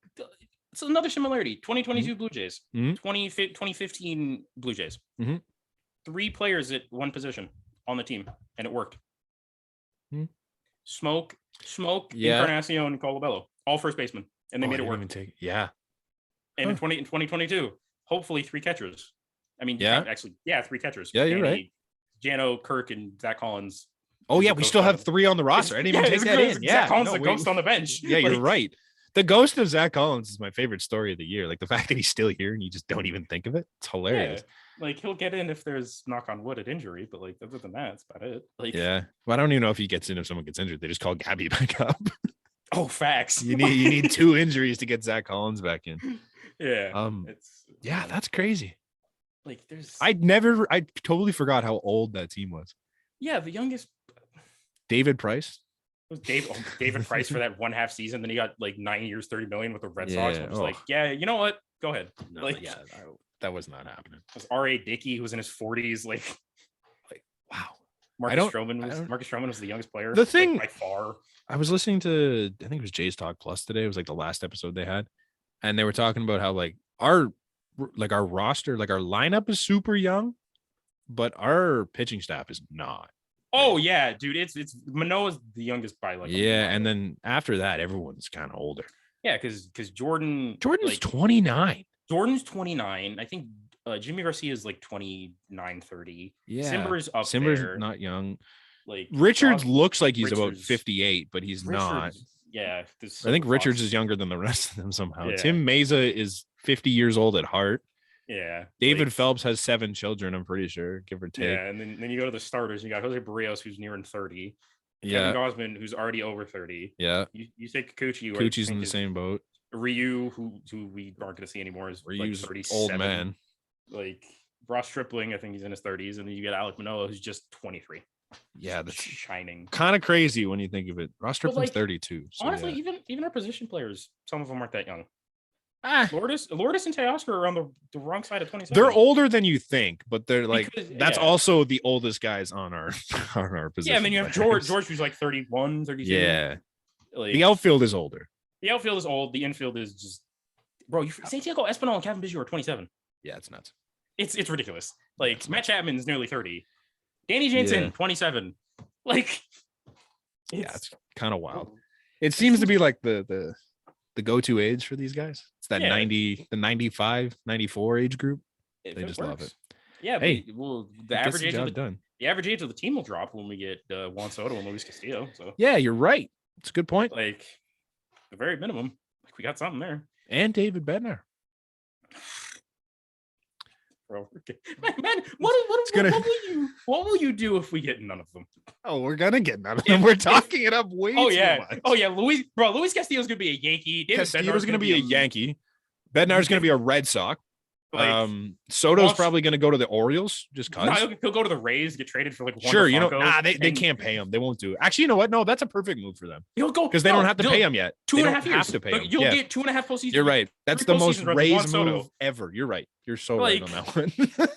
Speaker 2: It's another similarity. 2022 Blue Jays, 2015 Blue Jays. 3 players at one position on the team, and it worked. Smoke, Encarnacion, Colabello, all first basemen, and they made it work. And in 2022, hopefully 3 catchers. I mean, 3 catchers.
Speaker 1: Yeah, you're right.
Speaker 2: Jano, Kirk, and Zach Collins.
Speaker 1: Oh yeah, we still have 3 on the roster. I didn't even take that in.
Speaker 2: Zach Collins, the ghost on the bench.
Speaker 1: Yeah, you're right. The ghost of Zach Collins is my favorite story of the year. Like, the fact that he's still here and you just don't even think of it. It's hilarious.
Speaker 2: Like, he'll get in if there's, knock on wood, an injury, but like, other than that, that's about it. Like,
Speaker 1: well, I don't even know if he gets in if someone gets injured. They just call Gabby back up.
Speaker 2: Oh, facts.
Speaker 1: You need 2 injuries to get Zach Collins back in.
Speaker 2: Yeah.
Speaker 1: That's crazy.
Speaker 2: Like,
Speaker 1: I totally forgot how old that team was.
Speaker 2: Yeah, the youngest.
Speaker 1: David Price.
Speaker 2: It was David Price for that 1/2 season. Then he got like 9 years, $30 million with the Red Sox. I was like, you know what? Go ahead.
Speaker 1: No, that was not happening.
Speaker 2: It was R.A. Dickey, who was in his 40s. Like
Speaker 1: wow.
Speaker 2: Marcus Stroman was the youngest player.
Speaker 1: The thing
Speaker 2: by far.
Speaker 1: I was listening to, I think it was Jay's Talk Plus today. It was like the last episode they had, and they were talking about how our roster, like our lineup is super young, but our pitching staff is not.
Speaker 2: Oh yeah, dude, it's Manoah's the youngest by like.
Speaker 1: Yeah, and then after that, everyone's kind of older.
Speaker 2: Yeah, because Jordan's
Speaker 1: 29.
Speaker 2: Jordan's 29. I think Jimmy Garcia is like 29, 30.
Speaker 1: Yeah,
Speaker 2: Simber's up
Speaker 1: Simber's
Speaker 2: there.
Speaker 1: not young.
Speaker 2: Like,
Speaker 1: Richards looks like he's about 58, but he's not.
Speaker 2: Yeah,
Speaker 1: I think Richards is younger than the rest of them somehow.
Speaker 2: Yeah.
Speaker 1: Tim Meza is 50 years old at heart.
Speaker 2: Yeah.
Speaker 1: David Phelps has 7 children, I'm pretty sure, give or take.
Speaker 2: Yeah, and then you go to the starters. You got Jose Barrios, who's nearing 30.
Speaker 1: Yeah.
Speaker 2: Kevin Gausman, who's already over 30.
Speaker 1: Yeah.
Speaker 2: You say Kikuchi.
Speaker 1: Kikuchi's in the same boat.
Speaker 2: Ryu, who we aren't going to see anymore, is
Speaker 1: Ryu's
Speaker 2: like 37.
Speaker 1: Old man.
Speaker 2: Like Ross Stripling, I think he's in his 30s, and then you get Alek Manoah, who's just 23.
Speaker 1: Yeah, that's
Speaker 2: shining.
Speaker 1: Kind of crazy when you think of it. Ross Stripling's 32. So
Speaker 2: honestly, even our position players, some of them aren't that young. Lourdes and Teoscar are on the wrong side of 27.
Speaker 1: They're older than you think, but they're like that's also the oldest guys on our position.
Speaker 2: Yeah, and then you have George who's like 31, 32.
Speaker 1: Yeah.
Speaker 2: Like,
Speaker 1: the outfield is older.
Speaker 2: The outfield is old. The infield is just bro. Santiago Espinal and Kevin Biggio are 27.
Speaker 1: Yeah, it's nuts.
Speaker 2: It's ridiculous. Like Matt Chapman's nearly 30. Danny Jansen, 27. Like,
Speaker 1: it's kind of wild. It seems to be like the go-to age for these guys. It's that 90, the 95, 94 age group. They just love it.
Speaker 2: Yeah,
Speaker 1: hey,
Speaker 2: the average age of the average age of the team will drop when we get Juan Soto and Luis Castillo. So
Speaker 1: yeah, you're right. It's a good point.
Speaker 2: Like the very minimum, like we got something there.
Speaker 1: And David Bednar.
Speaker 2: Bro, man, what will you do if we get none of them?
Speaker 1: Oh, we're gonna get none of them. We're talking it up way too much.
Speaker 2: Oh yeah, Luis Castillo's gonna be a Yankee.
Speaker 1: Castillo's gonna be a Yankee. Bednar's gonna be a Red Sox. Like, Soto's probably going to go to the Orioles just because.
Speaker 2: No, he'll go to the Rays, get traded for like one.
Speaker 1: Sure, they can't pay him. They won't do it. Actually, you know what? No, that's a perfect move for them.
Speaker 2: He'll go
Speaker 1: because they don't have to pay him yet.
Speaker 2: 2.5 years.
Speaker 1: Have to pay him.
Speaker 2: You'll get 2.5 postseasons.
Speaker 1: You're right. That's the most Rays move ever. You're right. You're so right on that one.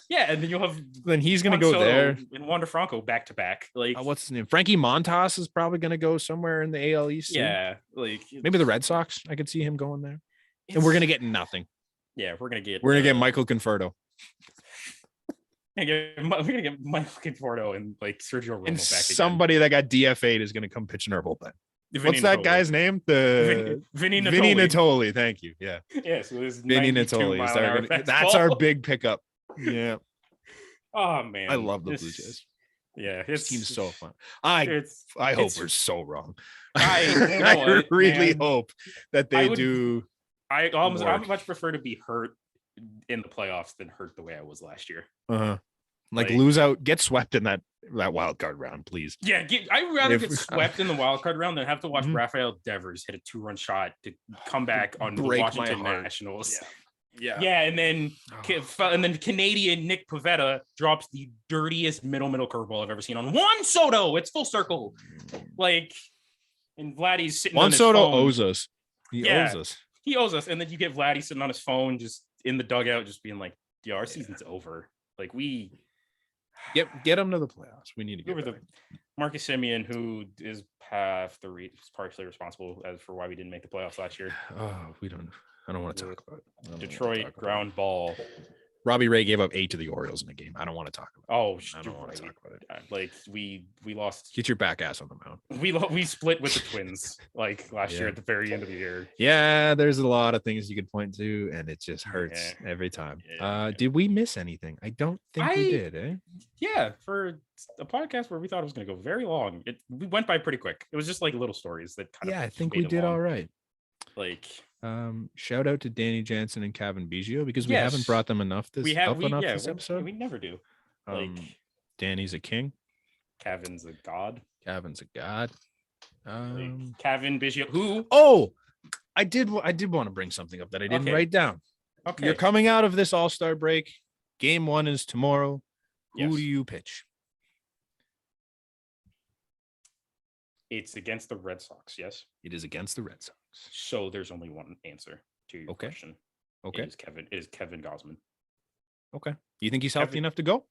Speaker 2: Yeah, and then you'll have.
Speaker 1: Then he's going to go there.
Speaker 2: And Wander Franco back to back. Like
Speaker 1: what's his name? Frankie Montas is probably going to go somewhere in the AL East.
Speaker 2: Yeah, like
Speaker 1: maybe the Red Sox. I could see him going there. And we're going to get nothing.
Speaker 2: Yeah, we're gonna get
Speaker 1: Michael Conforto.
Speaker 2: We're gonna get Michael Conforto and like Sergio Romo
Speaker 1: and
Speaker 2: back again.
Speaker 1: Somebody that got DFA'd is gonna come pitch in our bullpen. What's that guy's name?
Speaker 2: Vinny
Speaker 1: Natoli. Thank you. Yeah.
Speaker 2: Yeah. So there's
Speaker 1: Vinny Natoli. That's our big pickup. Yeah.
Speaker 2: Oh man,
Speaker 1: I love the Blue Jays.
Speaker 2: Yeah,
Speaker 1: it seems so fun. I hope we're so wrong. I really hope that they do.
Speaker 2: I much prefer to be hurt in the playoffs than hurt the way I was last year.
Speaker 1: Like lose out, get swept in that wild card round, please.
Speaker 2: Yeah, I'd rather get swept in the wild card round than have to watch Rafael Devers hit a 2-run shot to come back on the Washington Nationals. Yeah, and then Canadian Nick Pivetta drops the dirtiest middle curveball I've ever seen on Juan Soto. It's full circle, like, and Vladdy's sitting.
Speaker 1: Juan Soto owes us. He owes us.
Speaker 2: He owes us, and then you get Vladdy sitting on his phone, just in the dugout, just being like, "Yeah, our season's over." Like we
Speaker 1: get him to the playoffs. We need to get
Speaker 2: over the Marcus Semien, who is partially responsible for why we didn't make the playoffs last year.
Speaker 1: Oh, I don't want to talk about it.
Speaker 2: Detroit ground ball.
Speaker 1: Robbie Ray gave up 8 to the Orioles in the game. I don't want to talk about it.
Speaker 2: I don't want to talk about it. Like we lost.
Speaker 1: Get your back ass on the mound.
Speaker 2: We split with the Twins like last year at the very end of the year.
Speaker 1: Yeah, there's a lot of things you could point to, and it just hurts every time. Did we miss anything? I don't think we did. Eh?
Speaker 2: Yeah, for a podcast where we thought it was going to go very long, we went by pretty quick. It was just like little stories that kind of.
Speaker 1: Yeah, I think we did all right.
Speaker 2: Like.
Speaker 1: Shout out to Danny Jansen and Kevin Biggio because we haven't brought them enough this episode.
Speaker 2: We never do.
Speaker 1: Danny's a king.
Speaker 2: Kevin's a god. Kevin Biggio. Who?
Speaker 1: Oh, I did want to bring something up that I didn't write down.
Speaker 2: Okay.
Speaker 1: You're coming out of this All-Star break. Game 1 is tomorrow. Who do you pitch?
Speaker 2: It's against the Red Sox, yes?
Speaker 1: It is against the Red Sox.
Speaker 2: So there's only one answer to your question.
Speaker 1: Okay.
Speaker 2: It is Kevin Gausman.
Speaker 1: Okay. You think he's healthy enough to go?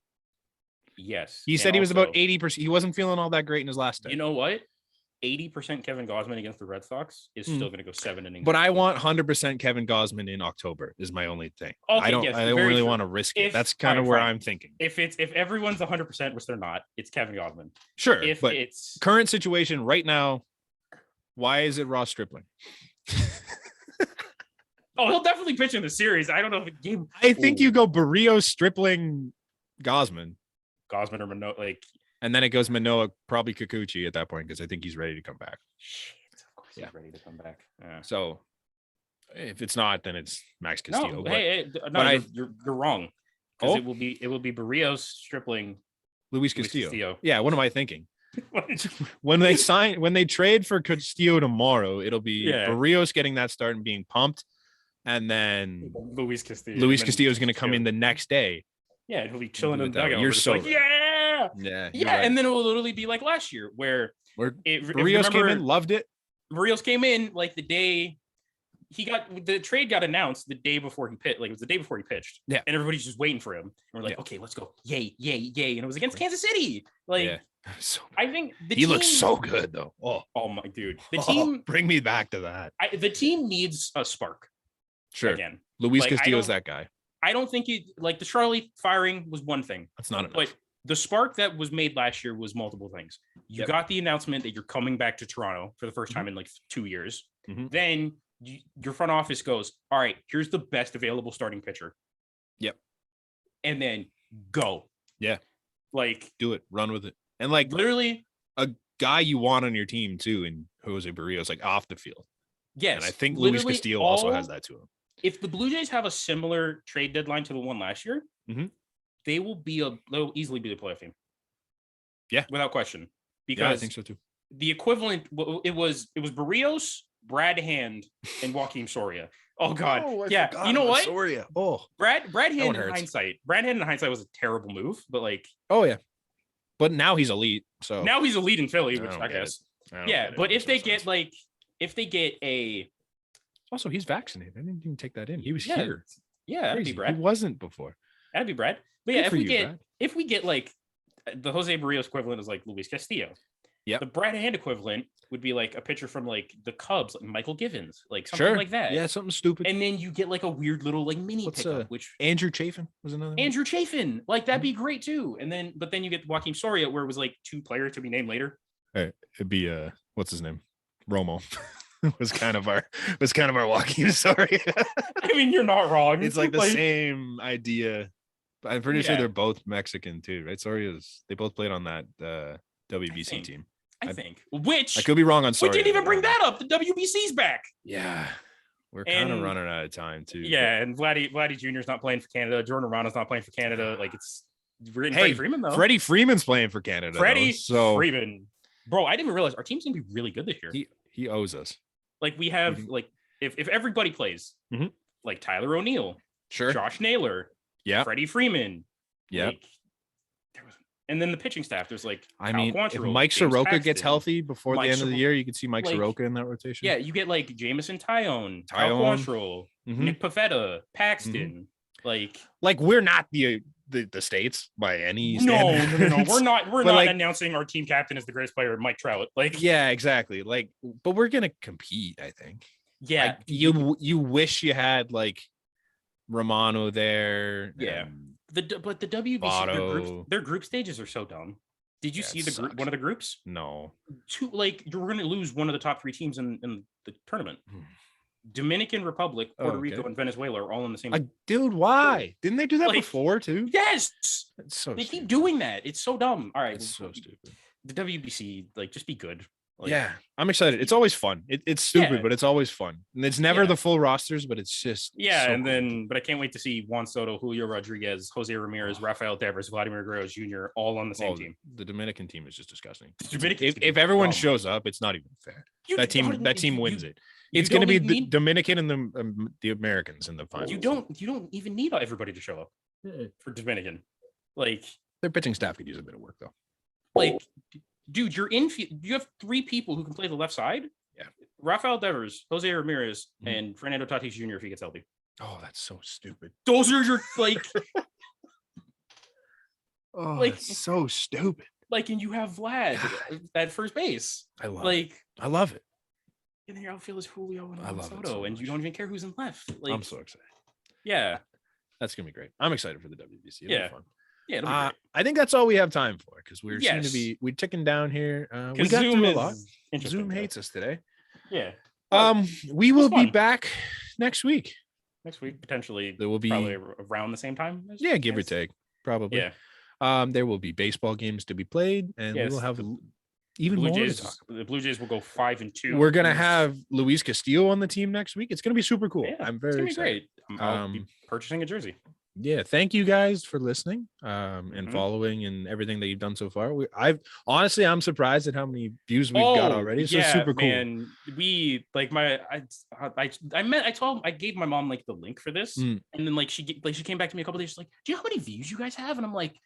Speaker 2: Yes.
Speaker 1: He said he was about 80%. He wasn't feeling all that great in his last day.
Speaker 2: You know what? 80% Kevin Gausman against the Red Sox is still going to go 7 innings.
Speaker 1: But I want 100% Kevin Gausman in October is my only thing.
Speaker 2: Okay,
Speaker 1: I don't really want to risk it. That's kind of where I'm thinking.
Speaker 2: If everyone's 100%, which they're not, it's Kevin Gausman.
Speaker 1: Sure. But it's current situation right now, why is it Ross Stripling?
Speaker 2: Oh, he'll definitely pitch in the series. I don't know if the game.
Speaker 1: I think you go Berríos, Stripling, Gausman
Speaker 2: or Manoah, like.
Speaker 1: And then it goes Manoah, probably Kikuchi at that point because I think he's ready to come back.
Speaker 2: Shit, of course he's ready to come back. Yeah.
Speaker 1: So if it's not, then it's Max Castillo.
Speaker 2: You're wrong. Because it will be Berríos, Stripling,
Speaker 1: Luis Castillo. Yeah, what am I thinking? when they trade for Castillo tomorrow, it'll be Berríos getting that start and being pumped, and then
Speaker 2: Luis Castillo
Speaker 1: is going to come in the next day.
Speaker 2: Yeah, he'll be chilling in the dugout.
Speaker 1: You're so
Speaker 2: like, yeah, right. And then it will literally be like last year where
Speaker 1: Berríos came in, loved it.
Speaker 2: Berríos came in like the day the trade got announced the day before he pitched. Like it was the day before he pitched.
Speaker 1: Yeah,
Speaker 2: and everybody's just waiting for him. And we're like, okay, let's go. Yay. And it was against Kansas City. Like, I think
Speaker 1: he looks so good though. Oh
Speaker 2: my dude, the team
Speaker 1: bring me back to that.
Speaker 2: The team needs a spark.
Speaker 1: Sure.
Speaker 2: again.
Speaker 1: Luis
Speaker 2: Like,
Speaker 1: Castillo is that guy.
Speaker 2: I don't think like the Charlie firing was one thing.
Speaker 1: That's not enough.
Speaker 2: But the spark that was made last year was multiple things. You got the announcement that you're coming back to Toronto for the first time in like 2 years. Then your front office goes, all right, here's the best available starting pitcher.
Speaker 1: Yep.
Speaker 2: And then go.
Speaker 1: Yeah.
Speaker 2: Like,
Speaker 1: do it. Run with it. And like
Speaker 2: literally
Speaker 1: a guy you want on your team too, and Jose Berríos, like off the field.
Speaker 2: Yes.
Speaker 1: And I think Luis Castillo also has that to him.
Speaker 2: If the Blue Jays have a similar trade deadline to the one last year, they'll easily be the playoff team.
Speaker 1: Yeah.
Speaker 2: Without question. Because
Speaker 1: I think so too.
Speaker 2: The equivalent, it was Berríos, Brad Hand, and Joaquim Soria. Oh God. You know what?
Speaker 1: Soria. Oh.
Speaker 2: Brad Hand in hindsight. Brad Hand in hindsight was a terrible move, but like,
Speaker 1: oh yeah. But now he's elite. So
Speaker 2: now he's elite in Philly, which I guess. But if they get a
Speaker 1: also he's vaccinated. I didn't even take that in. He was here.
Speaker 2: Yeah, that'd be Brad.
Speaker 1: He wasn't before.
Speaker 2: That'd be Brad. But yeah, if we get like the Jose Berríos equivalent is like Luis Castillo. Yeah. The Brad Hand equivalent would be like a pitcher from like the Cubs, like Michael Givens, like something like that.
Speaker 1: Yeah, something stupid.
Speaker 2: And then you get like a weird little like mini pickup, which
Speaker 1: Andrew Chafin was another one.
Speaker 2: Andrew Chafin, like that'd be great too. And then but then you get Joaquim Soria, where it was like 2 players to be named later.
Speaker 1: Right. It'd be what's his name? Romo. was kind of our Joaquim Soria.
Speaker 2: I mean, you're not wrong.
Speaker 1: It's like the same idea. I'm pretty sure they're both Mexican too, right? They both played on that WBC team.
Speaker 2: I think. Which
Speaker 1: I could be wrong on Soria.
Speaker 2: We didn't even bring that up. The WBC's back.
Speaker 1: Yeah. We're kind of running out of time too.
Speaker 2: Yeah, and Vladdy Jr. is not playing for Canada. Jordan Romano's not playing for Canada. Like we're getting Freddie Freeman though.
Speaker 1: Freddie Freeman's playing for Canada.
Speaker 2: Freeman. Bro, I didn't even realize our team's gonna be really good this year.
Speaker 1: He owes us.
Speaker 2: Like we have like if everybody plays, like Tyler O'Neill, Josh Naylor, Freddie Freeman, and then the pitching staff. There's like
Speaker 1: if Mike Soroka gets healthy before the end of the year, you can see Mike Soroka in that rotation.
Speaker 2: Yeah, you get like Jameson Tyone, Quantrill, Nick Pivetta, Paxton. Like
Speaker 1: we're not the States by any standard.
Speaker 2: No. We're not announcing our team captain is the greatest player, Mike Trout. Like,
Speaker 1: yeah, exactly. Like, but we're gonna compete, I think.
Speaker 2: Yeah.
Speaker 1: Like, you wish you had like Romano there.
Speaker 2: Yeah. But the WBC their group stages are so dumb. Did you see one of the groups?
Speaker 1: No.
Speaker 2: You're gonna lose one of the top 3 teams in the tournament. Dominican Republic, Puerto Rico, and Venezuela are all in the same.
Speaker 1: Dude, why didn't they do that before too?
Speaker 2: Yes,
Speaker 1: it's so.
Speaker 2: They keep doing that. It's so dumb. All right,
Speaker 1: it's so stupid.
Speaker 2: The WBC, just be good.
Speaker 1: I'm excited. It's always fun. It's stupid, but it's always fun. And it's never the full rosters, but it's just
Speaker 2: but I can't wait to see Juan Soto, Julio Rodriguez, Jose Ramirez, Rafael Devers, Vladimir Guerrero Jr. all on the same team.
Speaker 1: The Dominican team is just disgusting. If everyone shows up, it's not even fair. That team wins it. It's going to be the Dominican and the Americans in the final.
Speaker 2: You don't even need everybody to show up for Dominican.
Speaker 1: Their pitching staff could use a bit of work though.
Speaker 2: Dude, you have 3 people who can play the left side.
Speaker 1: Yeah.
Speaker 2: Rafael Devers, Jose Ramirez, and Fernando Tatis Jr. if he gets healthy.
Speaker 1: Oh, that's so stupid.
Speaker 2: Those are your
Speaker 1: it's so stupid.
Speaker 2: And you have Vlad at first base.
Speaker 1: I love it.
Speaker 2: And then your outfield is Julio and Soto, and you don't even care who's in left.
Speaker 1: I'm so excited.
Speaker 2: Yeah,
Speaker 1: that's gonna be great. I'm excited for the WBC. It'll be fun.
Speaker 2: Yeah, it'll be great.
Speaker 1: I think that's all we have time for because we're ticking down here. We got through a lot. Zoom hates us today.
Speaker 2: Yeah.
Speaker 1: We will be back next week.
Speaker 2: Next week, potentially.
Speaker 1: There will be
Speaker 2: probably around the same time.
Speaker 1: Give or take, probably.
Speaker 2: Yeah.
Speaker 1: There will be baseball games to be played, and we will have even more to talk about.
Speaker 2: The Blue Jays will go 5-2.
Speaker 1: We're gonna have Luis Castillo on the team next week. It's gonna be super cool. I'm very excited.
Speaker 2: Great. I'll be purchasing a jersey.
Speaker 1: Yeah, thank you guys for listening and following and everything that you've done so far. I'm surprised at how many views we've got already. So super cool.
Speaker 2: Man, we I gave my mom the link for this, and then she came back to me a couple days. She's like, "Do you know how many views you guys have?" And I'm like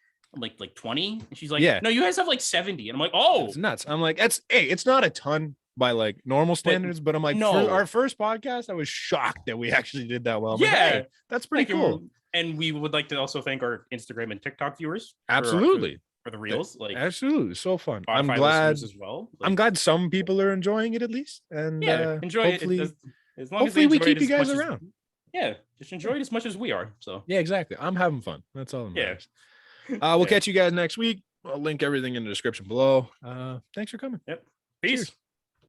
Speaker 2: 20. And she's like, "No, you guys have 70." And I'm like, "Oh,
Speaker 1: it's nuts." I'm like, it's not a ton by normal standards, but I'm like, for our first podcast, I was shocked that we actually did that well. I'm that's pretty cool.
Speaker 2: And we would like to also thank our Instagram and TikTok viewers.
Speaker 1: Absolutely.
Speaker 2: For the reels.
Speaker 1: Absolutely. So fun.
Speaker 2: Spotify
Speaker 1: I'm glad
Speaker 2: as well.
Speaker 1: I'm glad some people are enjoying it at least. And
Speaker 2: enjoy
Speaker 1: hopefully,
Speaker 2: it. As long
Speaker 1: hopefully
Speaker 2: as
Speaker 1: we keep you guys around.
Speaker 2: Yeah, just enjoy it as much as we are. So
Speaker 1: yeah, exactly. I'm having fun. That's all that
Speaker 2: yeah.
Speaker 1: matters. We'll catch you guys next week. I'll link everything in the description below. Thanks for coming.
Speaker 2: Yep. Peace.
Speaker 1: Cheers.